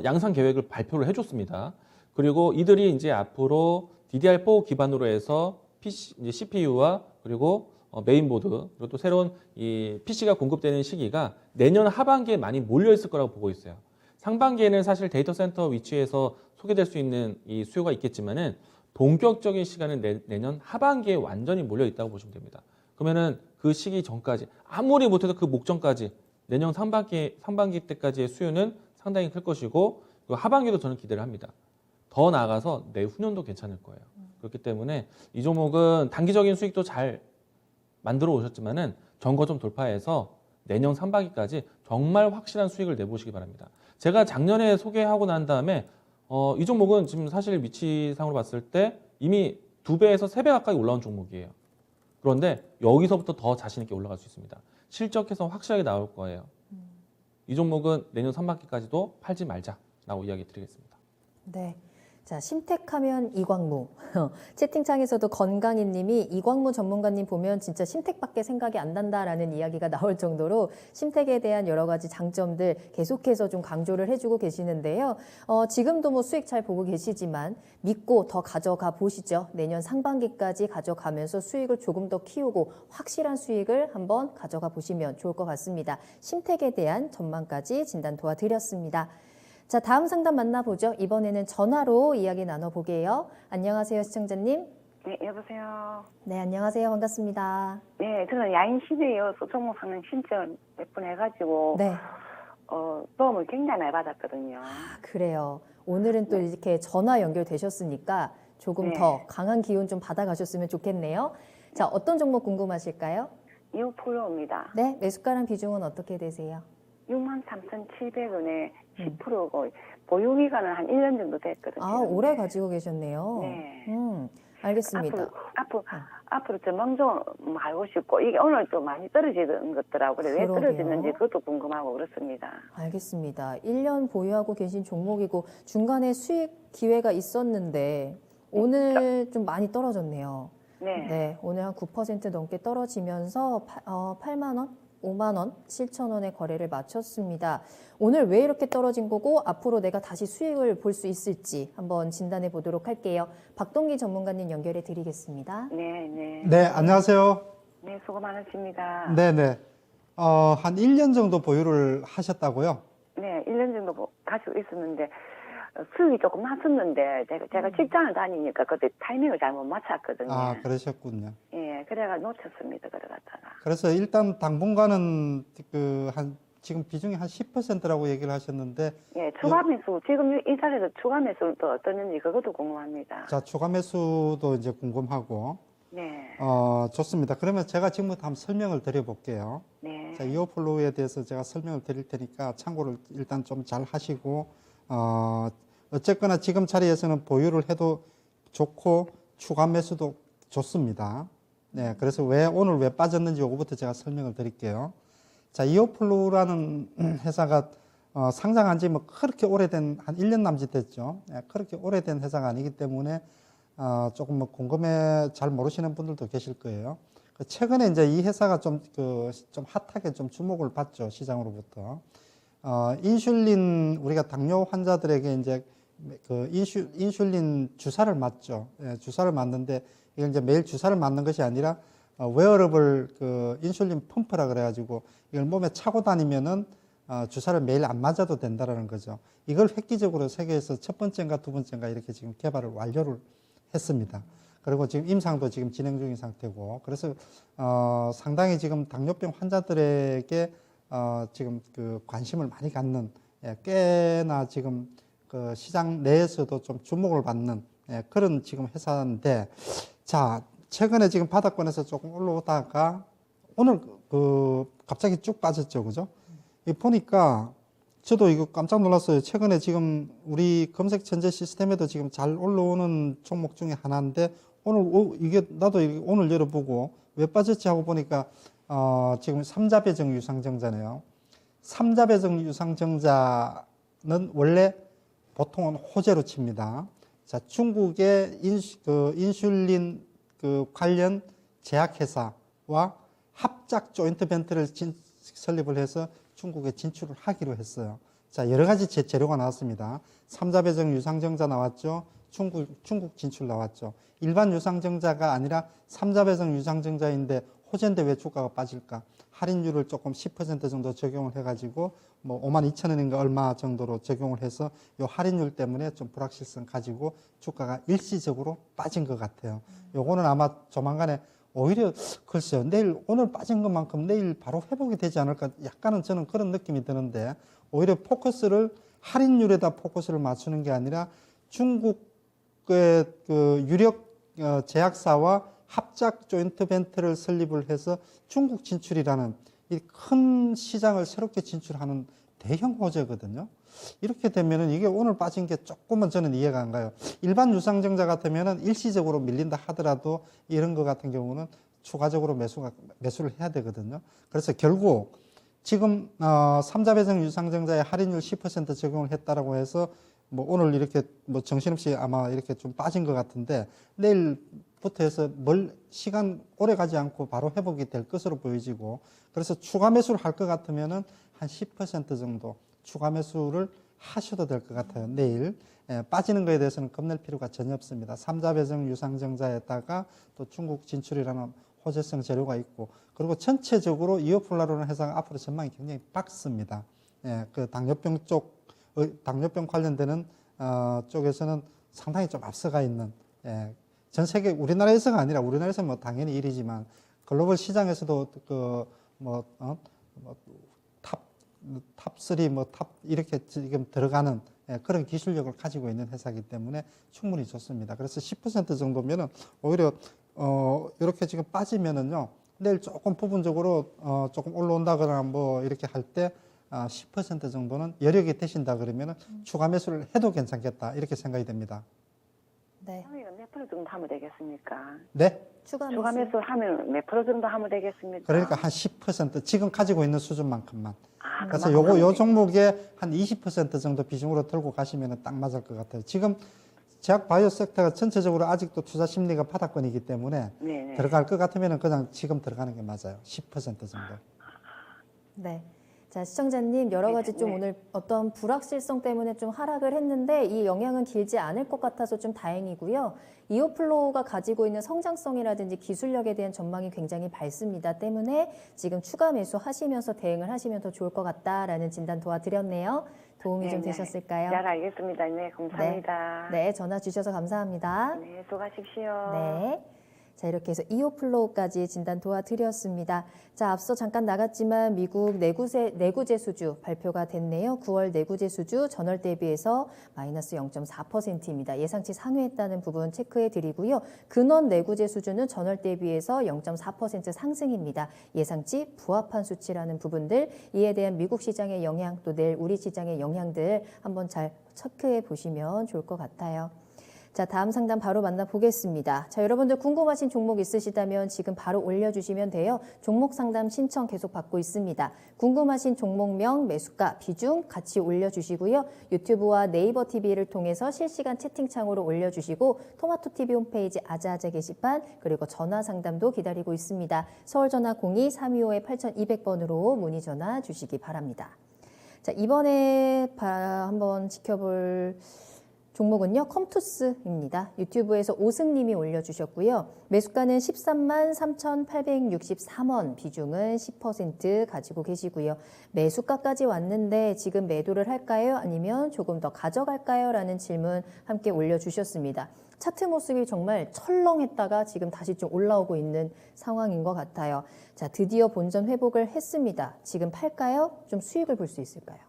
양산 계획을 발표를 해줬습니다. 그리고 이들이 이제 앞으로 DDR4 기반으로 해서 이제 CPU와 그리고 메인보드 그리고 또 새로운 이 PC가 공급되는 시기가 내년 하반기에 많이 몰려 있을 거라고 보고 있어요. 상반기에는 사실 데이터 센터 위치에서 소개될 수 있는 이 수요가 있겠지만은 본격적인 시간은 내년 하반기에 완전히 몰려 있다고 보시면 됩니다. 그러면은 그 시기 전까지 아무리 못해도 그 목전까지 내년 상반기 때까지의 수요는 상당히 클 것이고 그 하반기도 저는 기대를 합니다. 더 나아가서 내후년도 괜찮을 거예요. 그렇기 때문에 이 종목은 단기적인 수익도 잘 만들어 오셨지만은 전고점 돌파해서 내년 상반기까지 정말 확실한 수익을 내보시기 바랍니다. 제가 작년에 소개하고 난 다음에 이 종목은 지금 사실 위치상으로 봤을 때 이미 2배에서 3배 가까이 올라온 종목이에요. 그런데 여기서부터 더 자신 있게 올라갈 수 있습니다. 실적해서 확실하게 나올 거예요. 이 종목은 내년 상반기까지도 팔지 말자라고 이야기 드리겠습니다. 네. 자, 심택하면 이광무. 채팅창에서도 건강희 님이 이광무 전문가님 보면 진짜 심택밖에 생각이 안 난다라는 이야기가 나올 정도로 심택에 대한 여러 가지 장점들 계속해서 좀 강조를 해주고 계시는데요. 지금도 뭐 수익 잘 보고 계시지만 믿고 더 가져가 보시죠. 내년 상반기까지 가져가면서 수익을 조금 더 키우고 확실한 수익을 한번 가져가 보시면 좋을 것 같습니다. 심택에 대한 전망까지 진단 도와드렸습니다. 자, 다음 상담 만나보죠. 이번에는 전화로 이야기 나눠보게요. 안녕하세요, 시청자님. 네, 여보세요. 네, 안녕하세요. 반갑습니다. 네, 저는 야인 시대이어서 종목 상담 신청 몇 번 해가지고 네, 도움을 굉장히 많이 받았거든요. 그래요. 오늘은 또 이렇게 전화 연결되셨으니까 조금 네. 더 강한 기운 좀 받아가셨으면 좋겠네요. 자, 어떤 종목 궁금하실까요? 이오프로입니다. 네, 매수가랑 비중은 어떻게 되세요? 63,700원에 10%고 보유기간은 한 1년 정도 됐거든요. 아, 오래 가지고 계셨네요. 네. 알겠습니다. 앞으로 전망 좀 알고 싶고 이게 오늘 좀 많이 떨어지는 것더라고요. 왜 그러게요. 떨어지는지 그것도 궁금하고 그렇습니다. 알겠습니다. 1년 보유하고 계신 종목이고 중간에 수익 기회가 있었는데 오늘 좀 많이 떨어졌네요. 네. 네, 오늘 한 9% 넘게 떨어지면서 8만 원, 5만 원, 7천 원의 거래를 마쳤습니다. 오늘 왜 이렇게 떨어진 거고 앞으로 내가 다시 수익을 볼 수 있을지 한번 진단해 보도록 할게요. 박동기 전문가님 연결해 드리겠습니다. 네, 네. 네, 안녕하세요. 네, 수고 많으십니다. 네네. 한 1년 정도 보유를 하셨다고요? 네, 1년 정도 가지고 있었는데 수익이 조금 났었는데 제가 직장을 다니니까 그때 타이밍을 잘못 맞췄거든요. 아, 그러셨군요. 예, 그래가 놓쳤습니다. 그래갔다가. 그래서 일단 당분간은 지금 비중이 한 10%라고 얘기를 하셨는데, 예, 추가 매수 지금 이 자리에서 추가 매수는 또 어떠는지 그것도 궁금합니다. 자, 추가 매수도 이제 궁금하고, 네, 좋습니다. 그러면 제가 지금부터 한번 설명을 드려볼게요. 네, 자, 이어플로우에 대해서 제가 설명을 드릴 테니까 참고를 일단 좀 잘 하시고, 어쨌거나 지금 자리에서는 보유를 해도 좋고, 추가 매수도 좋습니다. 네, 그래서 오늘 왜 빠졌는지 요거부터 제가 설명을 드릴게요. 자, 이어플로우라는 회사가 상장한 지 뭐 그렇게 오래된, 한 1년 남짓 됐죠. 네, 그렇게 오래된 회사가 아니기 때문에 조금 뭐 궁금해 잘 모르시는 분들도 계실 거예요. 최근에 이제 이 회사가 좀 핫하게 좀 주목을 받죠, 시장으로부터. 인슐린, 우리가 당뇨 환자들에게 이제 인슐린 주사를 맞죠. 예, 주사를 맞는데, 이건 이제 매일 주사를 맞는 것이 아니라, 웨어러블 인슐린 펌프라 그래가지고, 이걸 몸에 차고 다니면은, 주사를 매일 안 맞아도 된다라는 거죠. 이걸 획기적으로 세계에서 첫 번째인가 두 번째인가 이렇게 지금 개발을 완료를 했습니다. 그리고 지금 임상도 지금 진행 중인 상태고, 그래서 상당히 지금 당뇨병 환자들에게 지금 관심을 많이 갖는, 예, 꽤나 지금 그 시장 내에서도 좀 주목을 받는, 예, 그런 지금 회사인데, 자, 최근에 지금 바닥권에서 조금 올라오다가 오늘 갑자기 쭉 빠졌죠, 그죠? 이 보니까 저도 이거 깜짝 놀랐어요. 최근에 지금 우리 검색 전제 시스템에도 지금 잘 올라오는 종목 중에 하나인데, 오늘 이게 나도 오늘 열어보고 왜 빠졌지 하고 보니까 지금 삼자배정 유상증자네요. 삼자배정 유상증자는 원래 보통은 호재로 칩니다. 자, 중국의 인슐린 관련 제약회사와 합작 조인트 벤처를 설립을 해서 중국에 진출을 하기로 했어요. 자, 여러 가지 재료가 나왔습니다. 삼자배정 유상증자 나왔죠. 중국 진출 나왔죠. 일반 유상증자가 아니라 삼자배정 유상증자인데 호재인데 왜 주가가 빠질까? 할인율을 조금 10% 정도 적용을 해가지고 뭐 52,000원인가 얼마 정도로 적용을 해서 요 할인율 때문에 좀 불확실성 가지고 주가가 일시적으로 빠진 것 같아요. 요거는 아마 조만간에 오히려 글쎄요, 오늘 빠진 것만큼 내일 바로 회복이 되지 않을까 약간은 저는 그런 느낌이 드는데, 오히려 포커스를 할인율에다 포커스를 맞추는 게 아니라 중국의 유력 제약사와 합작 조인트 벤처를 설립을 해서 중국 진출이라는 이 큰 시장을 새롭게 진출하는 대형 호재거든요. 이렇게 되면은 이게 오늘 빠진 게 조금은 저는 이해가 안 가요. 일반 유상증자 같으면은 일시적으로 밀린다 하더라도 이런 거 같은 경우는 추가적으로 매수를 해야 되거든요. 그래서 결국 지금 삼자배정 유상증자에 할인율 10% 적용을 했다라고 해서 뭐 오늘 이렇게 뭐 정신없이 아마 이렇게 좀 빠진 것 같은데, 내일부터 해서 시간 오래 가지 않고 바로 회복이 될 것으로 보여지고, 그래서 추가 매수를 할 것 같으면은 한 10% 정도 추가 매수를 하셔도 될 것 같아요. 내일. 예, 빠지는 거에 대해서는 겁낼 필요가 전혀 없습니다. 삼자배정 유상증자에다가 또 중국 진출이라는 호재성 재료가 있고, 그리고 전체적으로 이어플라로는 회사가 앞으로 전망이 굉장히 밝습니다. 예, 당뇨병 관련되는 쪽에서는 상당히 좀 앞서가 있는, 예, 전 세계 우리나라에서가 아니라 우리나라에서 뭐 당연히 일이지만 글로벌 시장에서도 탑3 이렇게 지금 들어가는, 예, 그런 기술력을 가지고 있는 회사이기 때문에 충분히 좋습니다. 그래서 10% 정도면은 오히려 이렇게 지금 빠지면은요, 내일 조금 부분적으로 조금 올라온다거나 뭐 이렇게 할 때 10% 정도는 여력이 되신다 그러면은 추가 매수를 해도 괜찮겠다 이렇게 생각이 됩니다. 네. 몇 프로 정도 하면 되겠습니까? 네. 추가 추가 매수. 매수 하면 몇 프로 정도 하면 되겠습니까? 그러니까 한 10% 지금 가지고 있는 수준만큼만. 그래서 그만큼 요 하면 종목에 한 20% 정도 비중으로 들고 가시면 딱 맞을 것 같아요. 지금 제약 바이오 섹터가 전체적으로 아직도 투자 심리가 바닥권이기 때문에 네네. 들어갈 것 같으면 그냥 지금 들어가는 게 맞아요. 10% 정도. 네. 자, 시청자님 여러 가지 좀 네. 오늘 어떤 불확실성 때문에 좀 하락을 했는데 이 영향은 길지 않을 것 같아서 좀 다행이고요. 이오플로우가 가지고 있는 성장성이라든지 기술력에 대한 전망이 굉장히 밝습니다. 때문에 지금 추가 매수하시면서 대응을 하시면 더 좋을 것 같다라는 진단 도와드렸네요. 도움이 좀 네네. 되셨을까요? 잘 알겠습니다. 네, 감사합니다. 네, 전화 주셔서 감사합니다. 네, 수고하십시오. 네. 자, 이렇게 해서 이오플로우까지 진단 도와드렸습니다. 자, 앞서 잠깐 나갔지만 미국 내구재 수주 발표가 됐네요. 9월 내구재 수주 전월 대비해서 마이너스 0.4%입니다. 예상치 상회했다는 부분 체크해 드리고요. 근원 내구재 수주는 전월 대비해서 0.4% 상승입니다. 예상치 부합한 수치라는 부분들, 이에 대한 미국 시장의 영향, 또 내일 우리 시장의 영향들 한번 잘 체크해 보시면 좋을 것 같아요. 자, 다음 상담 바로 만나보겠습니다. 자, 여러분들 궁금하신 종목 있으시다면 지금 바로 올려주시면 돼요. 종목 상담 신청 계속 받고 있습니다. 궁금하신 종목명, 매수가, 비중 같이 올려주시고요. 유튜브와 네이버 TV를 통해서 실시간 채팅창으로 올려주시고 토마토TV 홈페이지 아자아자 게시판 그리고 전화 상담도 기다리고 있습니다. 서울전화 02-325-8200번으로 문의 전화 주시기 바랍니다. 자, 이번에 한번 지켜볼 종목은요, 컴투스입니다. 유튜브에서 오승님이 올려주셨고요. 매수가는 13만 3,863원, 비중은 10% 가지고 계시고요. 매수가까지 왔는데 지금 매도를 할까요? 아니면 조금 더 가져갈까요? 라는 질문 함께 올려주셨습니다. 차트 모습이 정말 철렁했다가 지금 다시 좀 올라오고 있는 상황인 것 같아요. 자, 드디어 본전 회복을 했습니다. 지금 팔까요? 좀 수익을 볼 수 있을까요?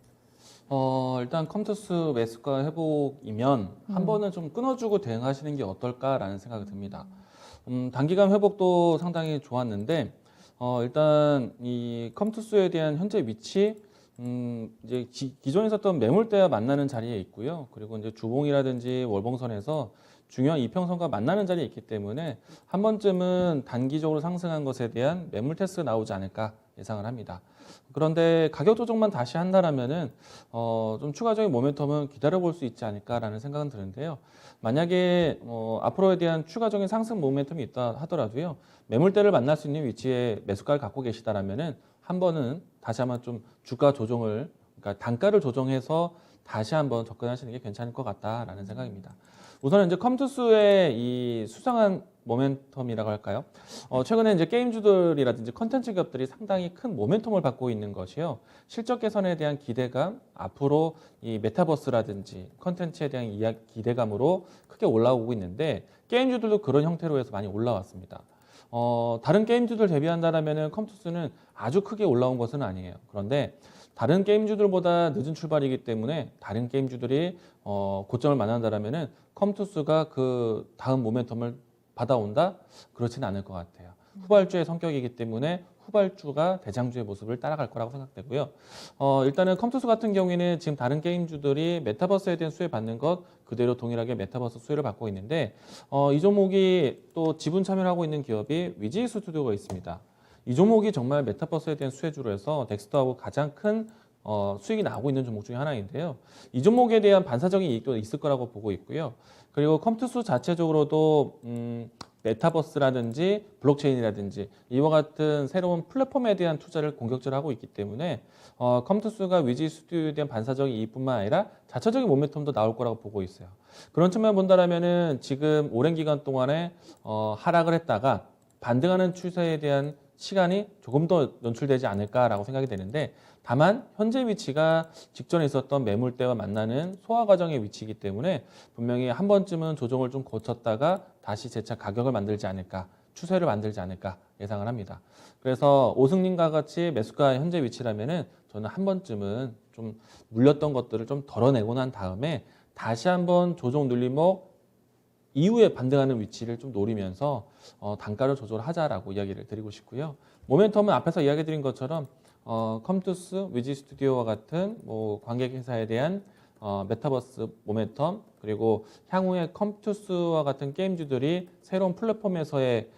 일단 컴투스 매수가 회복이면 한 번은 좀 끊어주고 대응하시는 게 어떨까라는 생각이 듭니다. 단기간 회복도 상당히 좋았는데 일단 이 컴투스에 대한 현재 위치 이제 기존에 있었던 매물대와 만나는 자리에 있고요. 그리고 이제 주봉이라든지 월봉선에서 중요한 이평선과 만나는 자리에 있기 때문에 한 번쯤은 단기적으로 상승한 것에 대한 매물 테스트가 나오지 않을까 예상을 합니다. 그런데 가격 조정만 다시 한다라면은 좀 추가적인 모멘텀은 기다려볼 수 있지 않을까라는 생각은 드는데요. 만약에 앞으로에 대한 추가적인 상승 모멘텀이 있다 하더라도요, 매물대를 만날 수 있는 위치에 매수가를 갖고 계시다라면은 한 번은 다시 한번 좀 주가 조정을, 그러니까 단가를 조정해서 다시 한번 접근하시는 게 괜찮을 것 같다라는 생각입니다. 우선은 이제 컴투스의 이 수상한 모멘텀이라고 할까요? 최근에 이제 게임주들이라든지 컨텐츠 기업들이 상당히 큰 모멘텀을 받고 있는 것이요. 실적 개선에 대한 기대감, 앞으로 이 메타버스라든지 컨텐츠에 대한 기대감으로 크게 올라오고 있는데 게임주들도 그런 형태로 해서 많이 올라왔습니다. 다른 게임주들 대비한다라면은 컴투스는 아주 크게 올라온 것은 아니에요. 그런데 다른 게임주들보다 늦은 출발이기 때문에 다른 게임주들이 고점을 만난다라면은 컴투스가 그 다음 모멘텀을 받아온다? 그렇지는 않을 것 같아요. 후발주의 성격이기 때문에 후발주가 대장주의 모습을 따라갈 거라고 생각되고요. 일단은 컴투스 같은 경우에는 지금 다른 게임주들이 메타버스에 대한 수혜 받는 것 그대로 동일하게 메타버스 수혜를 받고 있는데 이 종목이 또 지분 참여를 하고 있는 기업이 위지 스튜디오가 있습니다. 이 종목이 정말 메타버스에 대한 수혜주로 해서 덱스터하고 가장 큰 수익이 나오고 있는 종목 중에 하나인데요. 이 종목에 대한 반사적인 이익도 있을 거라고 보고 있고요. 그리고 컴투스 자체적으로도 메타버스라든지 블록체인이라든지 이와 같은 새로운 플랫폼에 대한 투자를 공격적으로 하고 있기 때문에 컴투스가 위지 스튜디오에 대한 반사적인 이익뿐만 아니라 자체적인 모멘텀도 나올 거라고 보고 있어요. 그런 측면 본다라면은 지금 오랜 기간 동안에 하락을 했다가 반등하는 추세에 대한 시간이 조금 더 연출되지 않을까라고 생각이 되는데 다만 현재 위치가 직전에 있었던 매물대와 만나는 소화 과정의 위치이기 때문에 분명히 한 번쯤은 조정을 좀 거쳤다가 다시 재차 가격을 만들지 않을까, 추세를 만들지 않을까 예상을 합니다. 그래서 오승님과 같이 매수가 현재 위치라면은 저는 한 번쯤은 좀 물렸던 것들을 좀 덜어내고 난 다음에 다시 한번 조정 눌림목 이후에 반등하는 위치를 좀 노리면서 단가를 조절하자라고 이야기를 드리고 싶고요. 모멘텀은 앞에서 이야기 드린 것처럼 컴투스, 위지 스튜디오와 같은 관객 회사에 대한 메타버스 모멘텀 그리고 향후에 컴투스와 같은 게임주들이 새로운 플랫폼에서의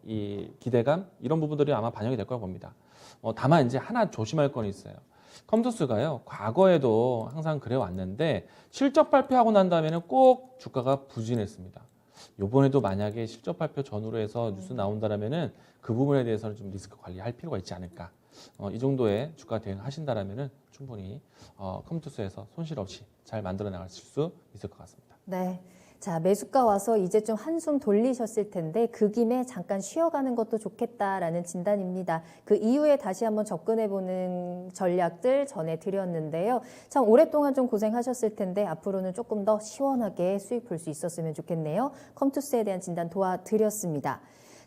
이 기대감 이런 부분들이 아마 반영이 될 거라고 봅니다. 다만 이제 하나 조심할 건 있어요. 컴투스가요, 과거에도 항상 그래 왔는데 실적 발표하고 난 다음에는 꼭 주가가 부진했습니다. 이번에도 만약에 실적 발표 전후로 해서 뉴스 나온다라면은 그 부분에 대해서는 좀 리스크 관리할 필요가 있지 않을까. 이 정도의 주가 대응 하신다라면은 충분히 컴투스에서 손실 없이 잘 만들어 나가실 수 있을 것 같습니다. 네. 자, 매수가 와서 이제 좀 한숨 돌리셨을 텐데 그 김에 잠깐 쉬어가는 것도 좋겠다라는 진단입니다. 그 이후에 다시 한번 접근해보는 전략들 전해드렸는데요. 참 오랫동안 좀 고생하셨을 텐데 앞으로는 조금 더 시원하게 수익 볼 수 있었으면 좋겠네요. 컴투스에 대한 진단 도와드렸습니다.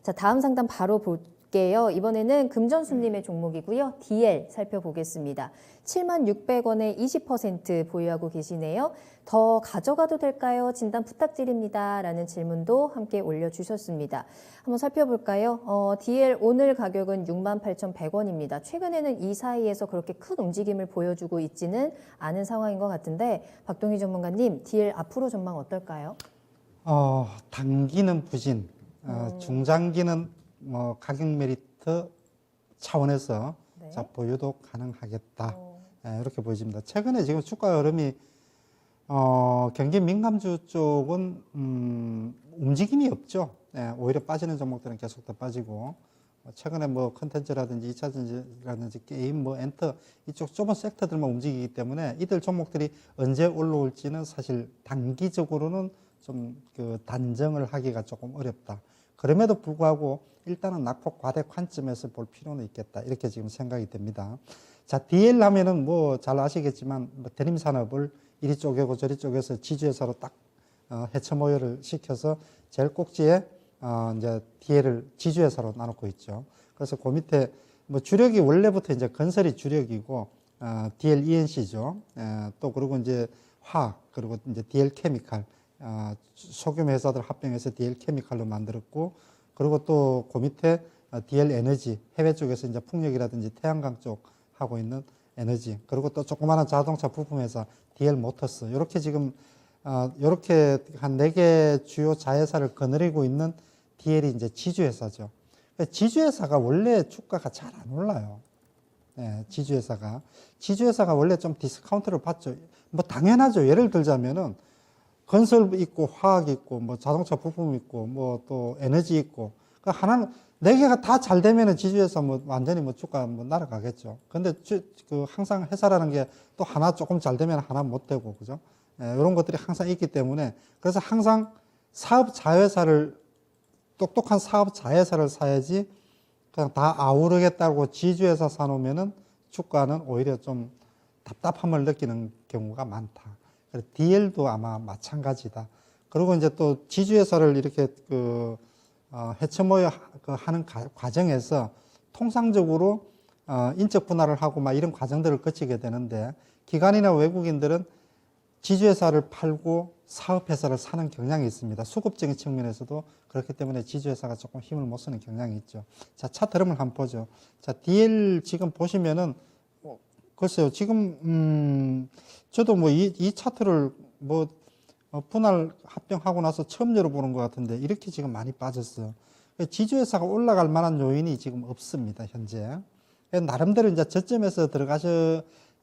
자, 다음 상담 바로 볼게요. 이번에는 금전수님의 종목이고요. DL 살펴보겠습니다. 76,600원에 20% 보유하고 계시네요. 더 가져가도 될까요? 진단 부탁드립니다. 라는 질문도 함께 올려주셨습니다. 한번 살펴볼까요? DL 오늘 가격은 68,100원입니다. 최근에는 이 사이에서 그렇게 큰 움직임을 보여주고 있지는 않은 상황인 것 같은데 박동희 전문가님, DL 앞으로 전망 어떨까요? 단기는 부진, 중장기는 뭐 가격 메리트 차원에서 네. 자, 보유도 가능하겠다. 이렇게 보여집니다. 최근에 지금 주가 흐름이 경기 민감주 쪽은 움직임이 없죠. 오히려 빠지는 종목들은 계속 더 빠지고 최근에 뭐 컨텐츠라든지 2차전지라든지 게임, 뭐 엔터 이쪽 좁은 섹터들만 움직이기 때문에 이들 종목들이 언제 올라올지는 사실 단기적으로는 좀 그 단정을 하기가 조금 어렵다. 그럼에도 불구하고 일단은 낙폭 과대 관점에서 볼 필요는 있겠다. 이렇게 지금 생각이 됩니다. 자, DL 하면은 뭐 잘 아시겠지만 뭐 대림 산업을 이리 쪼개고 저리 쪼개서 지주회사로 딱 해처 모여를 시켜서 제일 꼭지에 이제 DL을 지주회사로 나누고 있죠. 그래서 그 밑에 뭐 주력이 원래부터 이제 건설이 주력이고 DL ENC죠. 또 그리고 이제 화학 그리고 이제 DL 케미칼 소규모 회사들 합병해서 DL 케미칼로 만들었고 그리고 또 그 밑에 DL 에너지 해외 쪽에서 이제 풍력이라든지 태양광 쪽 하고 있는 에너지 그리고 또 조그마한 자동차 부품 회사 DL 모터스 이렇게 지금 이렇게 한 4개 주요 자회사를 거느리고 있는 DL이 이제 지주회사죠. 지주회사가 원래 주가가 잘 안 올라요. 네, 지주회사가 원래 좀 디스카운트를 받죠. 뭐 당연하죠. 예를 들자면은 건설 있고 화학 있고 뭐 자동차 부품 있고 뭐 또 에너지 있고 그 하나는 4개가 다 잘 되면은 지주회사 뭐 완전히 뭐 주가 뭐 날아가겠죠. 근데 그 항상 회사라는 게 또 하나 조금 잘 되면 하나 못 되고 그죠? 이런 것들이 항상 있기 때문에 그래서 항상 사업 자회사를 똑똑한 사업 자회사를 사야지 그냥 다 아우르겠다고 지주회사 사놓으면은 주가는 오히려 좀 답답함을 느끼는 경우가 많다. DL도 아마 마찬가지다. 그리고 이제 또 지주회사를 이렇게 해처 모여 하는 과정에서 통상적으로 인적 분할을 하고 막 이런 과정들을 거치게 되는데 기관이나 외국인들은 지주회사를 팔고 사업회사를 사는 경향이 있습니다. 수급적인 측면에서도 그렇기 때문에 지주회사가 조금 힘을 못 쓰는 경향이 있죠. 자, 차트 흐름을 한번 보죠. 자, DL 지금 보시면은 글쎄요, 지금 저도 뭐 이 차트를 뭐 분할 합병하고 나서 처음 열어보는 것 같은데 이렇게 지금 많이 빠졌어요. 지주회사가 올라갈 만한 요인이 지금 없습니다, 현재. 나름대로 이제 저점에서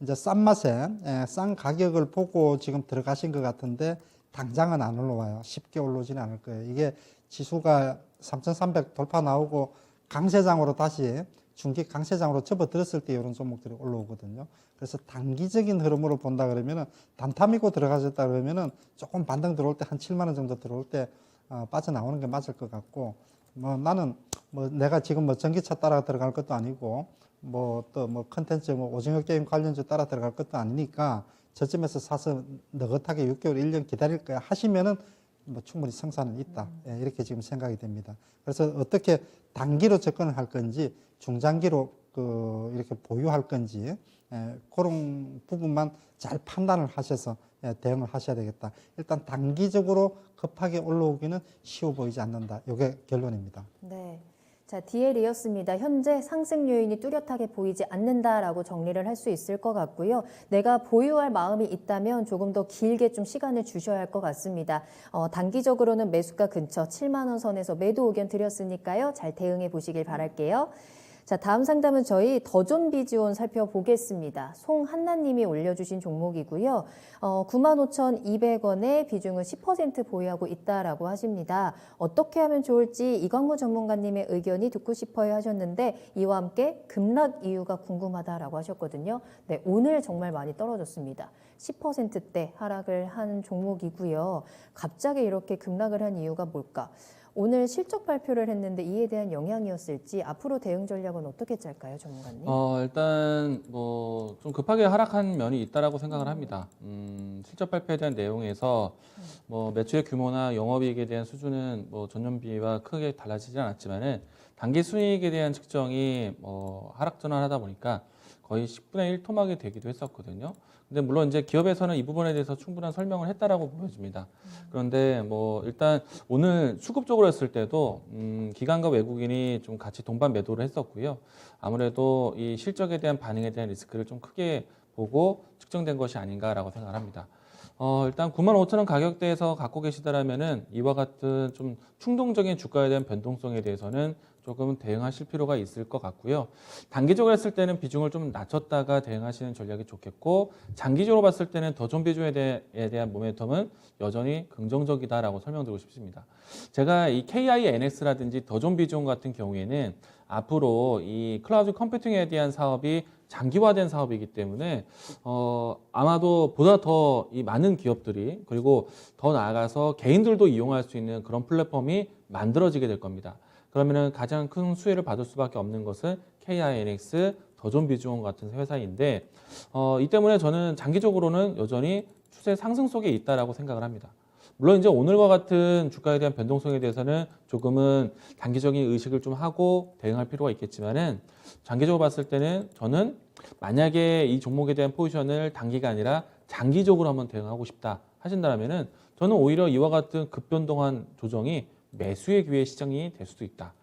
이제 싼 맛에, 싼 가격을 보고 지금 들어가신 것 같은데 당장은 안 올라와요. 쉽게 올라오지는 않을 거예요. 이게 지수가 3,300 돌파 나오고 강세장으로 다시 중기 강세장으로 접어들었을 때 이런 종목들이 올라오거든요. 그래서 단기적인 흐름으로 본다 그러면은 단타미고 들어가셨다 그러면은 조금 반등 들어올 때 한 7만 원 정도 들어올 때 빠져나오는 게 맞을 것 같고 뭐 나는 뭐 내가 지금 뭐 전기차 따라 들어갈 것도 아니고 뭐 또 뭐 컨텐츠 뭐 오징어 게임 관련주 따라 들어갈 것도 아니니까 저점에서 사서 느긋하게 6개월 1년 기다릴 거야 하시면은 뭐 충분히 성사는 있다. 이렇게 지금 생각이 됩니다. 그래서 어떻게 단기로 접근을 할 건지 중장기로 이렇게 보유할 건지 그런 부분만 잘 판단을 하셔서 대응을 하셔야 되겠다. 일단 단기적으로 급하게 올라오기는 쉬워 보이지 않는다. 이게 결론입니다. 네. 자, DL이었습니다. 현재 상승 요인이 뚜렷하게 보이지 않는다라고 정리를 할 수 있을 것 같고요. 내가 보유할 마음이 있다면 조금 더 길게 좀 시간을 주셔야 할 것 같습니다. 단기적으로는 매수가 근처 7만 원 선에서 매도 의견 드렸으니까요. 잘 대응해 보시길 바랄게요. 자, 다음 상담은 저희 더존 비즈온 살펴보겠습니다. 송한나님이 올려주신 종목이고요. 95,200원에 비중을 10% 보유하고 있다라고 하십니다. 어떻게 하면 좋을지 이광무 전문가님의 의견이 듣고 싶어요 하셨는데 이와 함께 급락 이유가 궁금하다라고 하셨거든요. 네, 오늘 정말 많이 떨어졌습니다. 10%대 하락을 한 종목이고요. 갑자기 이렇게 급락을 한 이유가 뭘까? 오늘 실적 발표를 했는데 이에 대한 영향이었을지 앞으로 대응 전략은 어떻게 짤까요, 전문가님? 일단 뭐 좀 급하게 하락한 면이 있다라고 생각을 합니다. 실적 발표에 대한 내용에서 뭐 매출의 규모나 영업이익에 대한 수준은 뭐 전년비와 크게 달라지지 않았지만은 단기 순이익에 대한 측정이 뭐 하락 전환하다 보니까 거의 10분의 1 토막이 되기도 했었거든요. 근데 물론 이제 기업에서는 이 부분에 대해서 충분한 설명을 했다라고 보여집니다. 그런데 뭐 일단 오늘 수급적으로 했을 때도 기관과 외국인이 좀 같이 동반 매도를 했었고요. 아무래도 이 실적에 대한 반응에 대한 리스크를 좀 크게 보고 측정된 것이 아닌가라고 생각을 합니다. 일단 95,000원 가격대에서 갖고 계시다라면은 이와 같은 좀 충동적인 주가에 대한 변동성에 대해서는 조금 대응하실 필요가 있을 것 같고요. 단기적으로 했을 때는 비중을 좀 낮췄다가 대응하시는 전략이 좋겠고, 장기적으로 봤을 때는 더존 비중에 대한 모멘텀은 여전히 긍정적이다라고 설명드리고 싶습니다. 제가 이 KINX라든지 더존 비중 같은 경우에는 앞으로 이 클라우드 컴퓨팅에 대한 사업이 장기화된 사업이기 때문에 아마도 보다 더 이 많은 기업들이 그리고 더 나아가서 개인들도 이용할 수 있는 그런 플랫폼이 만들어지게 될 겁니다. 그러면은 가장 큰 수혜를 받을 수밖에 없는 것은 KINX, 더존 비즈원 같은 회사인데 이 때문에 저는 장기적으로는 여전히 추세 상승 속에 있다라고 생각을 합니다. 물론 이제 오늘과 같은 주가에 대한 변동성에 대해서는 조금은 단기적인 의식을 좀 하고 대응할 필요가 있겠지만은 장기적으로 봤을 때는 저는 만약에 이 종목에 대한 포지션을 단기가 아니라 장기적으로 한번 대응하고 싶다 하신다면은 저는 오히려 이와 같은 급변동한 조정이 매수의 기회 시장이 될 수도 있다.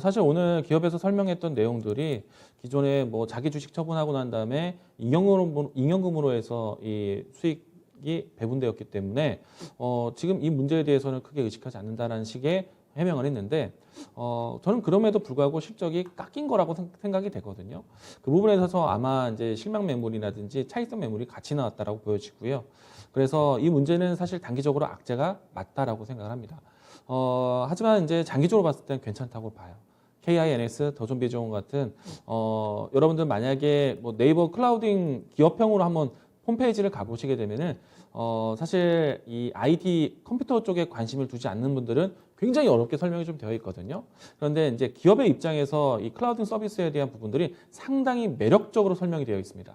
사실 오늘 기업에서 설명했던 내용들이 기존에 뭐 자기 주식 처분하고 난 다음에 임용금으로 해서 이 수익이 배분되었기 때문에 지금 이 문제에 대해서는 크게 의식하지 않는다는 식의 해명을 했는데 저는 그럼에도 불구하고 실적이 깎인 거라고 생각이 되거든요. 그 부분에 있어서 아마 이제 실망 매물이라든지 차익성 매물이 같이 나왔다라고 보여지고요. 그래서 이 문제는 사실 단기적으로 악재가 맞다라고 생각을 합니다. 하지만 이제 장기적으로 봤을 때는 괜찮다고 봐요. KINX, 더존 비즈원 같은 여러분들 만약에 뭐 네이버 클라우딩 기업형으로 한번 홈페이지를 가보시게 되면은 사실 이 IT 컴퓨터 쪽에 관심을 두지 않는 분들은 굉장히 어렵게 설명이 좀 되어 있거든요. 그런데 이제 기업의 입장에서 이 클라우딩 서비스에 대한 부분들이 상당히 매력적으로 설명이 되어 있습니다.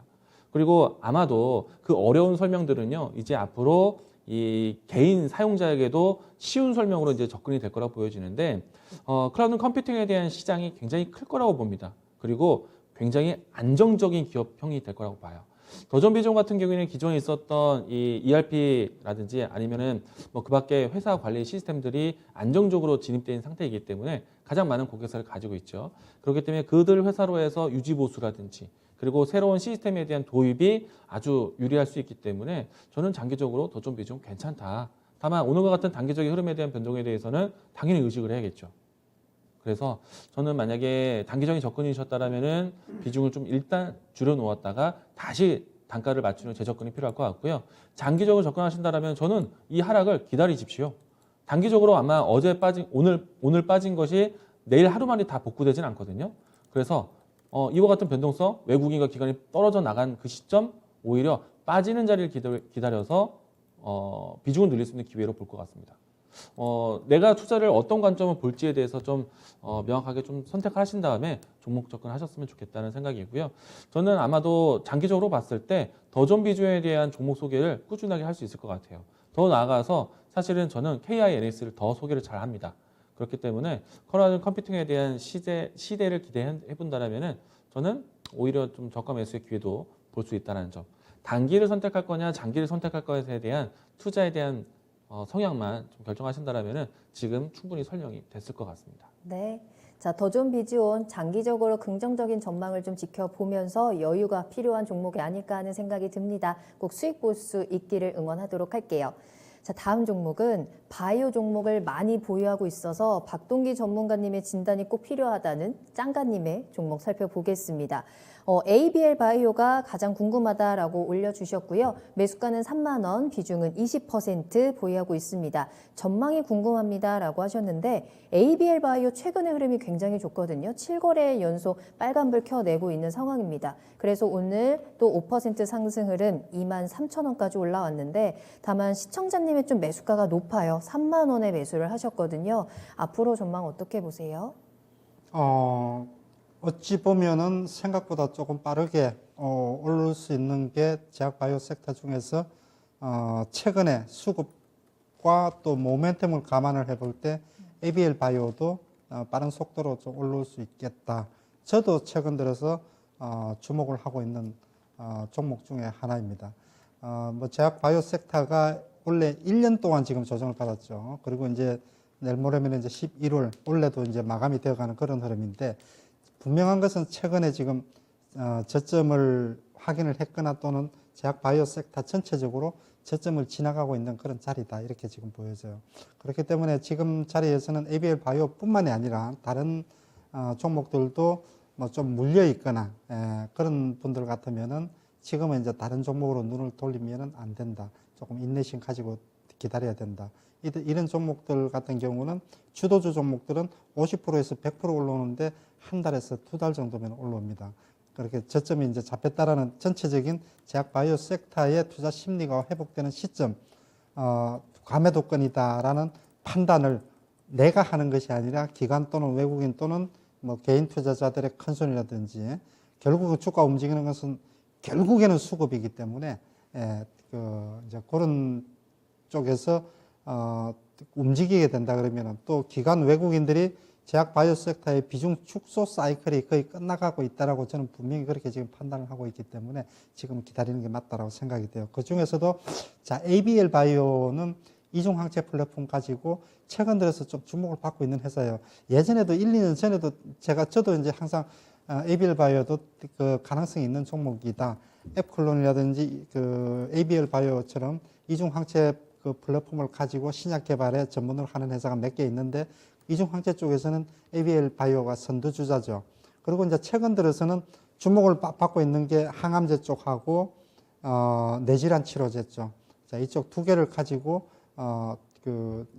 그리고 아마도 그 어려운 설명들은요, 이제 앞으로 이 개인 사용자에게도 쉬운 설명으로 이제 접근이 될 거라고 보여지는데, 클라우드 컴퓨팅에 대한 시장이 굉장히 클 거라고 봅니다. 그리고 굉장히 안정적인 기업형이 될 거라고 봐요. 더존 비즈원 같은 경우에는 기존에 있었던 이 ERP라든지 아니면은 뭐 그 밖에 회사 관리 시스템들이 안정적으로 진입된 상태이기 때문에 가장 많은 고객사를 가지고 있죠. 그렇기 때문에 그들 회사로 해서 유지 보수라든지 그리고 새로운 시스템에 대한 도입이 아주 유리할 수 있기 때문에 저는 장기적으로 더존 비즈원 괜찮다. 다만 오늘과 같은 단기적인 흐름에 대한 변동에 대해서는 당연히 의식을 해야겠죠. 그래서 저는 만약에 단기적인 접근이셨다라면은 비중을 좀 일단 줄여놓았다가 다시 단가를 맞추는 재접근이 필요할 것 같고요. 장기적으로 접근하신다라면 저는 이 하락을 기다리십시오. 단기적으로 아마 어제 빠진 오늘 빠진 것이 내일 하루 만에 다 복구되진 않거든요. 그래서 이와 같은 변동성, 외국인과 기관이 떨어져 나간 그 시점 오히려 빠지는 자리를 기다려서 비중을 늘릴 수 있는 기회로 볼 것 같습니다. 내가 투자를 어떤 관점을 볼지에 대해서 좀 명확하게 좀 선택하신 다음에 종목 접근하셨으면 좋겠다는 생각이고요. 저는 아마도 장기적으로 봤을 때 더존 비즈원에 대한 종목 소개를 꾸준하게 할 수 있을 것 같아요. 더 나아가서 사실은 저는 KINX를 더 소개를 잘 합니다. 그렇기 때문에 클라우드 컴퓨팅에 대한 시대를 기대해 본다면은 저는 오히려 좀 저가 매수의 기회도 볼 수 있다는 점. 단기를 선택할 거냐, 장기를 선택할 것에 대한 투자에 대한 성향만 좀 결정하신다라면은 지금 충분히 설명이 됐을 것 같습니다. 네. 자, 더존 비즈원 장기적으로 긍정적인 전망을 좀 지켜보면서 여유가 필요한 종목이 아닐까 하는 생각이 듭니다. 꼭 수익 볼 수 있기를 응원하도록 할게요. 자, 다음 종목은 바이오 종목을 많이 보유하고 있어서 박동기 전문가님의 진단이 꼭 필요하다는 짱가님의 종목 살펴보겠습니다. ABL 바이오가 가장 궁금하다라고 올려주셨고요. 매수가는 3만 원, 비중은 20% 보유하고 있습니다. 전망이 궁금합니다라고 하셨는데 ABL 바이오 최근의 흐름이 굉장히 좋거든요. 7거래 연속 빨간불 켜내고 있는 상황입니다. 그래서 오늘 또 5% 상승 흐름 2만 3천 원까지 올라왔는데 다만 시청자님의 좀 매수가가 높아요. 3만 원에 매수를 하셨거든요. 앞으로 전망 어떻게 보세요? 어찌 보면은 생각보다 조금 빠르게 오를 수 있는 게 제약 바이오 섹터 중에서 최근에 수급과 또 모멘텀을 감안을 해볼 때 ABL 바이오도 빠른 속도로 좀 오를 수 있겠다. 저도 최근 들어서 주목을 하고 있는 종목 중에 하나입니다. 뭐 제약 바이오 섹터가 원래 1년 동안 지금 조정을 받았죠. 그리고 이제 내일 모레면 이제 11월 올해도 이제 마감이 되어가는 그런 흐름인데. 분명한 것은 최근에 지금 저점을 확인을 했거나 또는 제약 바이오 섹터 전체적으로 저점을 지나가고 있는 그런 자리다 이렇게 지금 보여져요. 그렇기 때문에 지금 자리에서는 ABL 바이오뿐만이 아니라 다른 종목들도 뭐 좀 물려 있거나 그런 분들 같으면은 지금은 이제 다른 종목으로 눈을 돌리면은 안 된다. 조금 인내심 가지고 기다려야 된다. 이런 종목들 같은 경우는 주도주 종목들은 50%에서 100% 올라오는데 한 달에서 두 달 정도면 올라옵니다. 그렇게 저점이 이제 잡혔다라는 전체적인 제약 바이오 섹터의 투자 심리가 회복되는 시점, 과매도권이다라는 판단을 내가 하는 것이 아니라 기관 또는 외국인 또는 뭐 개인 투자자들의 큰 손이라든지 결국 주가 움직이는 것은 결국에는 수급이기 때문에 이제 그런 쪽에서 움직이게 된다 그러면은 또 기관 외국인들이 제약 바이오 섹터의 비중 축소 사이클이 거의 끝나가고 있다라고 저는 분명히 그렇게 지금 판단을 하고 있기 때문에 지금 기다리는 게 맞다라고 생각이 돼요. 그 중에서도 자, ABL 바이오는 이중 항체 플랫폼 가지고 최근 들어서 좀 주목을 받고 있는 회사예요. 예전에도 1, 2년 전에도 저도 이제 항상 ABL 바이오도 그 가능성이 있는 종목이다. 앱클론이라든지 그 ABL 바이오처럼 이중 항체 그 플랫폼을 가지고 신약 개발에 전문으로 하는 회사가 몇 개 있는데 이중 항체 쪽에서는 ABL 바이오가 선두주자죠. 그리고 이제 최근 들어서는 주목을 받고 있는 게 항암제 쪽하고 뇌질환 치료제 쪽. 자, 이쪽 두 개를 가지고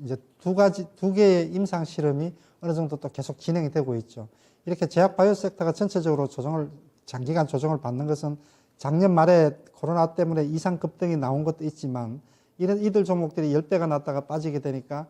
이제 두 개의 임상 실험이 어느 정도 또 계속 진행이 되고 있죠. 이렇게 제약 바이오 섹터가 전체적으로 장기간 조정을 받는 것은 작년 말에 코로나 때문에 이상 급등이 나온 것도 있지만 이들 종목들이 10배가 났다가 빠지게 되니까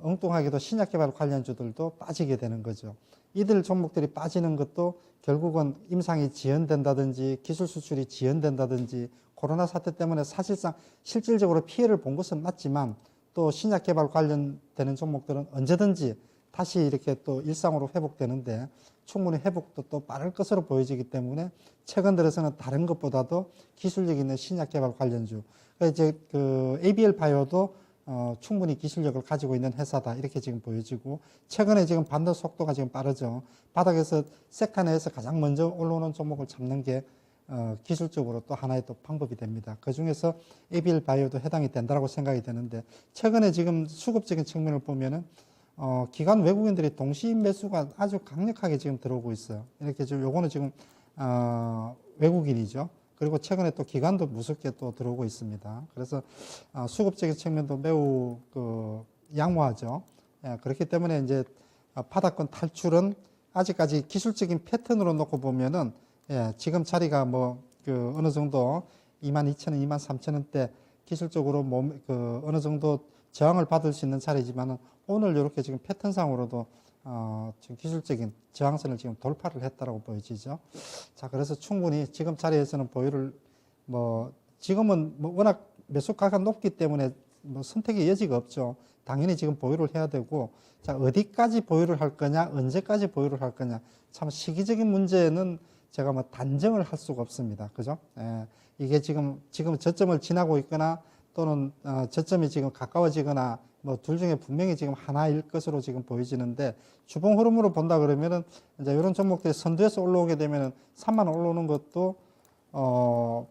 엉뚱하게도 신약개발 관련주들도 빠지게 되는 거죠. 이들 종목들이 빠지는 것도 결국은 임상이 지연된다든지 기술 수출이 지연된다든지 코로나 사태 때문에 사실상 실질적으로 피해를 본 것은 맞지만 또 신약개발 관련되는 종목들은 언제든지 다시 이렇게 또 일상으로 회복되는데 충분히 회복도 또 빠를 것으로 보여지기 때문에 최근 들어서는 다른 것보다도 기술력 있는 신약개발 관련주. 이제 그 ABL 바이오도 충분히 기술력을 가지고 있는 회사다 이렇게 지금 보여지고 최근에 지금 반등 속도가 지금 빠르죠. 바닥에서 섹터 내에서 가장 먼저 올라오는 종목을 잡는 게 기술적으로 또 하나의 또 방법이 됩니다. 그 중에서 ABL 바이오도 해당이 된다고 생각이 되는데 최근에 지금 수급적인 측면을 보면은 기관 외국인들이 동시 매수가 아주 강력하게 지금 들어오고 있어요. 이렇게 지금 요거는 지금 외국인이죠. 그리고 최근에 또 기관도 무섭게 또 들어오고 있습니다. 그래서 수급적인 측면도 매우 양호하죠. 그렇기 때문에 이제 바닥권 탈출은 아직까지 기술적인 패턴으로 놓고 보면은 지금 자리가 어느 정도 22,000원, 23,000원대 기술적으로 어느 정도 저항을 받을 수 있는 자리지만은 오늘 이렇게 지금 패턴상으로도 지금 기술적인 저항선을 지금 돌파를 했다라고 보여지죠. 자, 그래서 충분히 지금 자리에서는 보유를 지금은 워낙 매수가가 높기 때문에 선택의 여지가 없죠. 당연히 지금 보유를 해야 되고, 자, 어디까지 보유를 할 거냐, 언제까지 보유를 할 거냐, 참 시기적인 문제는 제가 단정을 할 수가 없습니다. 그죠? 이게 지금 저점을 지나고 있거나 또는 저점이 지금 가까워지거나 둘 중에 분명히 지금 하나일 것으로 지금 보여지는데 주봉 흐름으로 본다 그러면은 이제 이런 종목들이 선두에서 올라오게 되면은 3만 원 올라오는 것도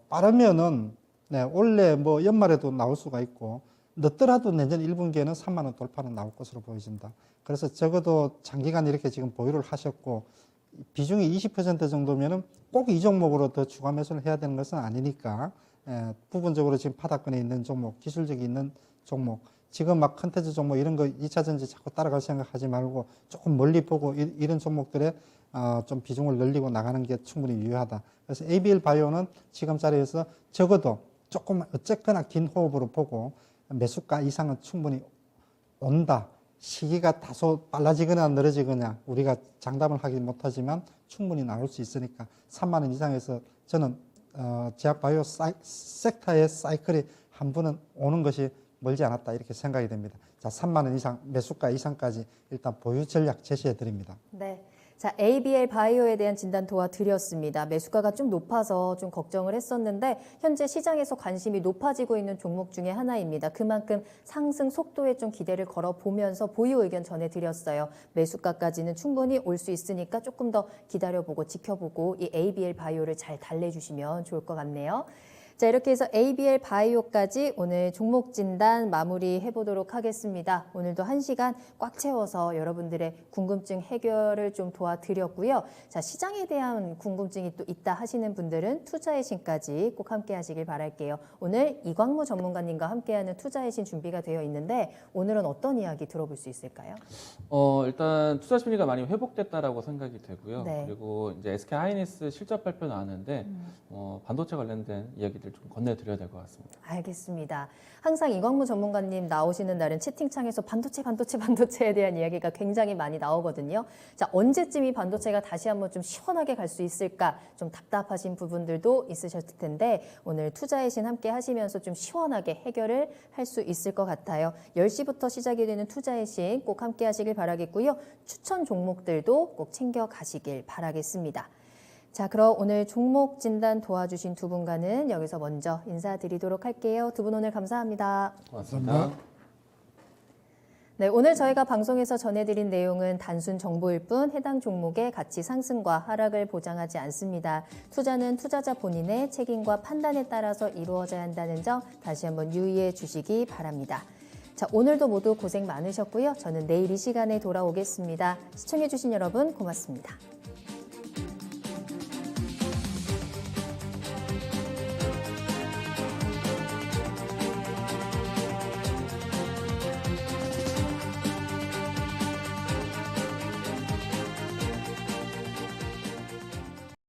빠르면은 올해 연말에도 나올 수가 있고 늦더라도 내년 1분기에는 3만 원 돌파는 나올 것으로 보여진다. 그래서 적어도 장기간 이렇게 지금 보유를 하셨고 비중이 20% 정도면은 꼭 이 종목으로 더 추가 매수를 해야 되는 것은 아니니까 부분적으로 지금 바닥권에 있는 종목, 기술적이 있는 종목, 지금 막 컨텐츠 종목 이런 거 2차 전지 자꾸 따라갈 생각하지 말고 조금 멀리 보고 이런 종목들에 좀 비중을 늘리고 나가는 게 충분히 유효하다. 그래서 ABL 바이오는 지금 자리에서 적어도 조금 어쨌거나 긴 호흡으로 보고 매수가 이상은 충분히 온다. 시기가 다소 빨라지거나 늘어지거나 우리가 장담을 하기 못하지만 충분히 나올 수 있으니까 3만 원 이상에서 저는 제약바이오 섹터의 사이클이 한 번은 오는 것이 멀지 않았다 이렇게 생각이 됩니다. 자, 3만 원 이상 매수가 이상까지 일단 보유 전략 제시해 드립니다. 네. 자, ABL 바이오에 대한 진단 도와드렸습니다. 매수가가 좀 높아서 좀 걱정을 했었는데 현재 시장에서 관심이 높아지고 있는 종목 중에 하나입니다. 그만큼 상승 속도에 좀 기대를 걸어보면서 보유 의견 전해드렸어요. 매수가까지는 충분히 올 수 있으니까 조금 더 기다려보고 지켜보고 이 ABL 바이오를 잘 달래주시면 좋을 것 같네요. 자, 이렇게 해서 ABL 바이오까지 오늘 종목 진단 마무리해 보도록 하겠습니다. 오늘도 1시간 꽉 채워서 여러분들의 궁금증 해결을 좀 도와드렸고요. 자, 시장에 대한 궁금증이 또 있다 하시는 분들은 투자의 신까지 꼭 함께 하시길 바랄게요. 오늘 이광무 전문가님과 함께하는 투자의 신 준비가 되어 있는데 오늘은 어떤 이야기 들어볼 수 있을까요? 일단 투자 심리가 많이 회복됐다라고 생각이 되고요. 네. 그리고 이제 SK 하이닉스 실적 발표 나왔는데 반도체 관련된 이야기들 좀 건네드려야 될 것 같습니다. 알겠습니다. 항상 이광무 전문가님 나오시는 날은 채팅창에서 반도체에 대한 이야기가 굉장히 많이 나오거든요. 자, 언제쯤 이 반도체가 다시 한번 좀 시원하게 갈 수 있을까? 좀 답답하신 부분들도 있으셨을 텐데 오늘 투자의 신 함께 하시면서 좀 시원하게 해결을 할 수 있을 것 같아요. 10시부터 시작이 되는 투자의 신 꼭 함께 하시길 바라겠고요. 추천 종목들도 꼭 챙겨 가시길 바라겠습니다. 자, 그럼 오늘 종목 진단 도와주신 두 분과는 여기서 먼저 인사드리도록 할게요. 두 분 오늘 감사합니다. 고맙습니다. 네, 오늘 저희가 방송에서 전해드린 내용은 단순 정보일 뿐 해당 종목의 가치 상승과 하락을 보장하지 않습니다. 투자는 투자자 본인의 책임과 판단에 따라서 이루어져야 한다는 점 다시 한번 유의해 주시기 바랍니다. 자, 오늘도 모두 고생 많으셨고요. 저는 내일 이 시간에 돌아오겠습니다. 시청해주신 여러분 고맙습니다.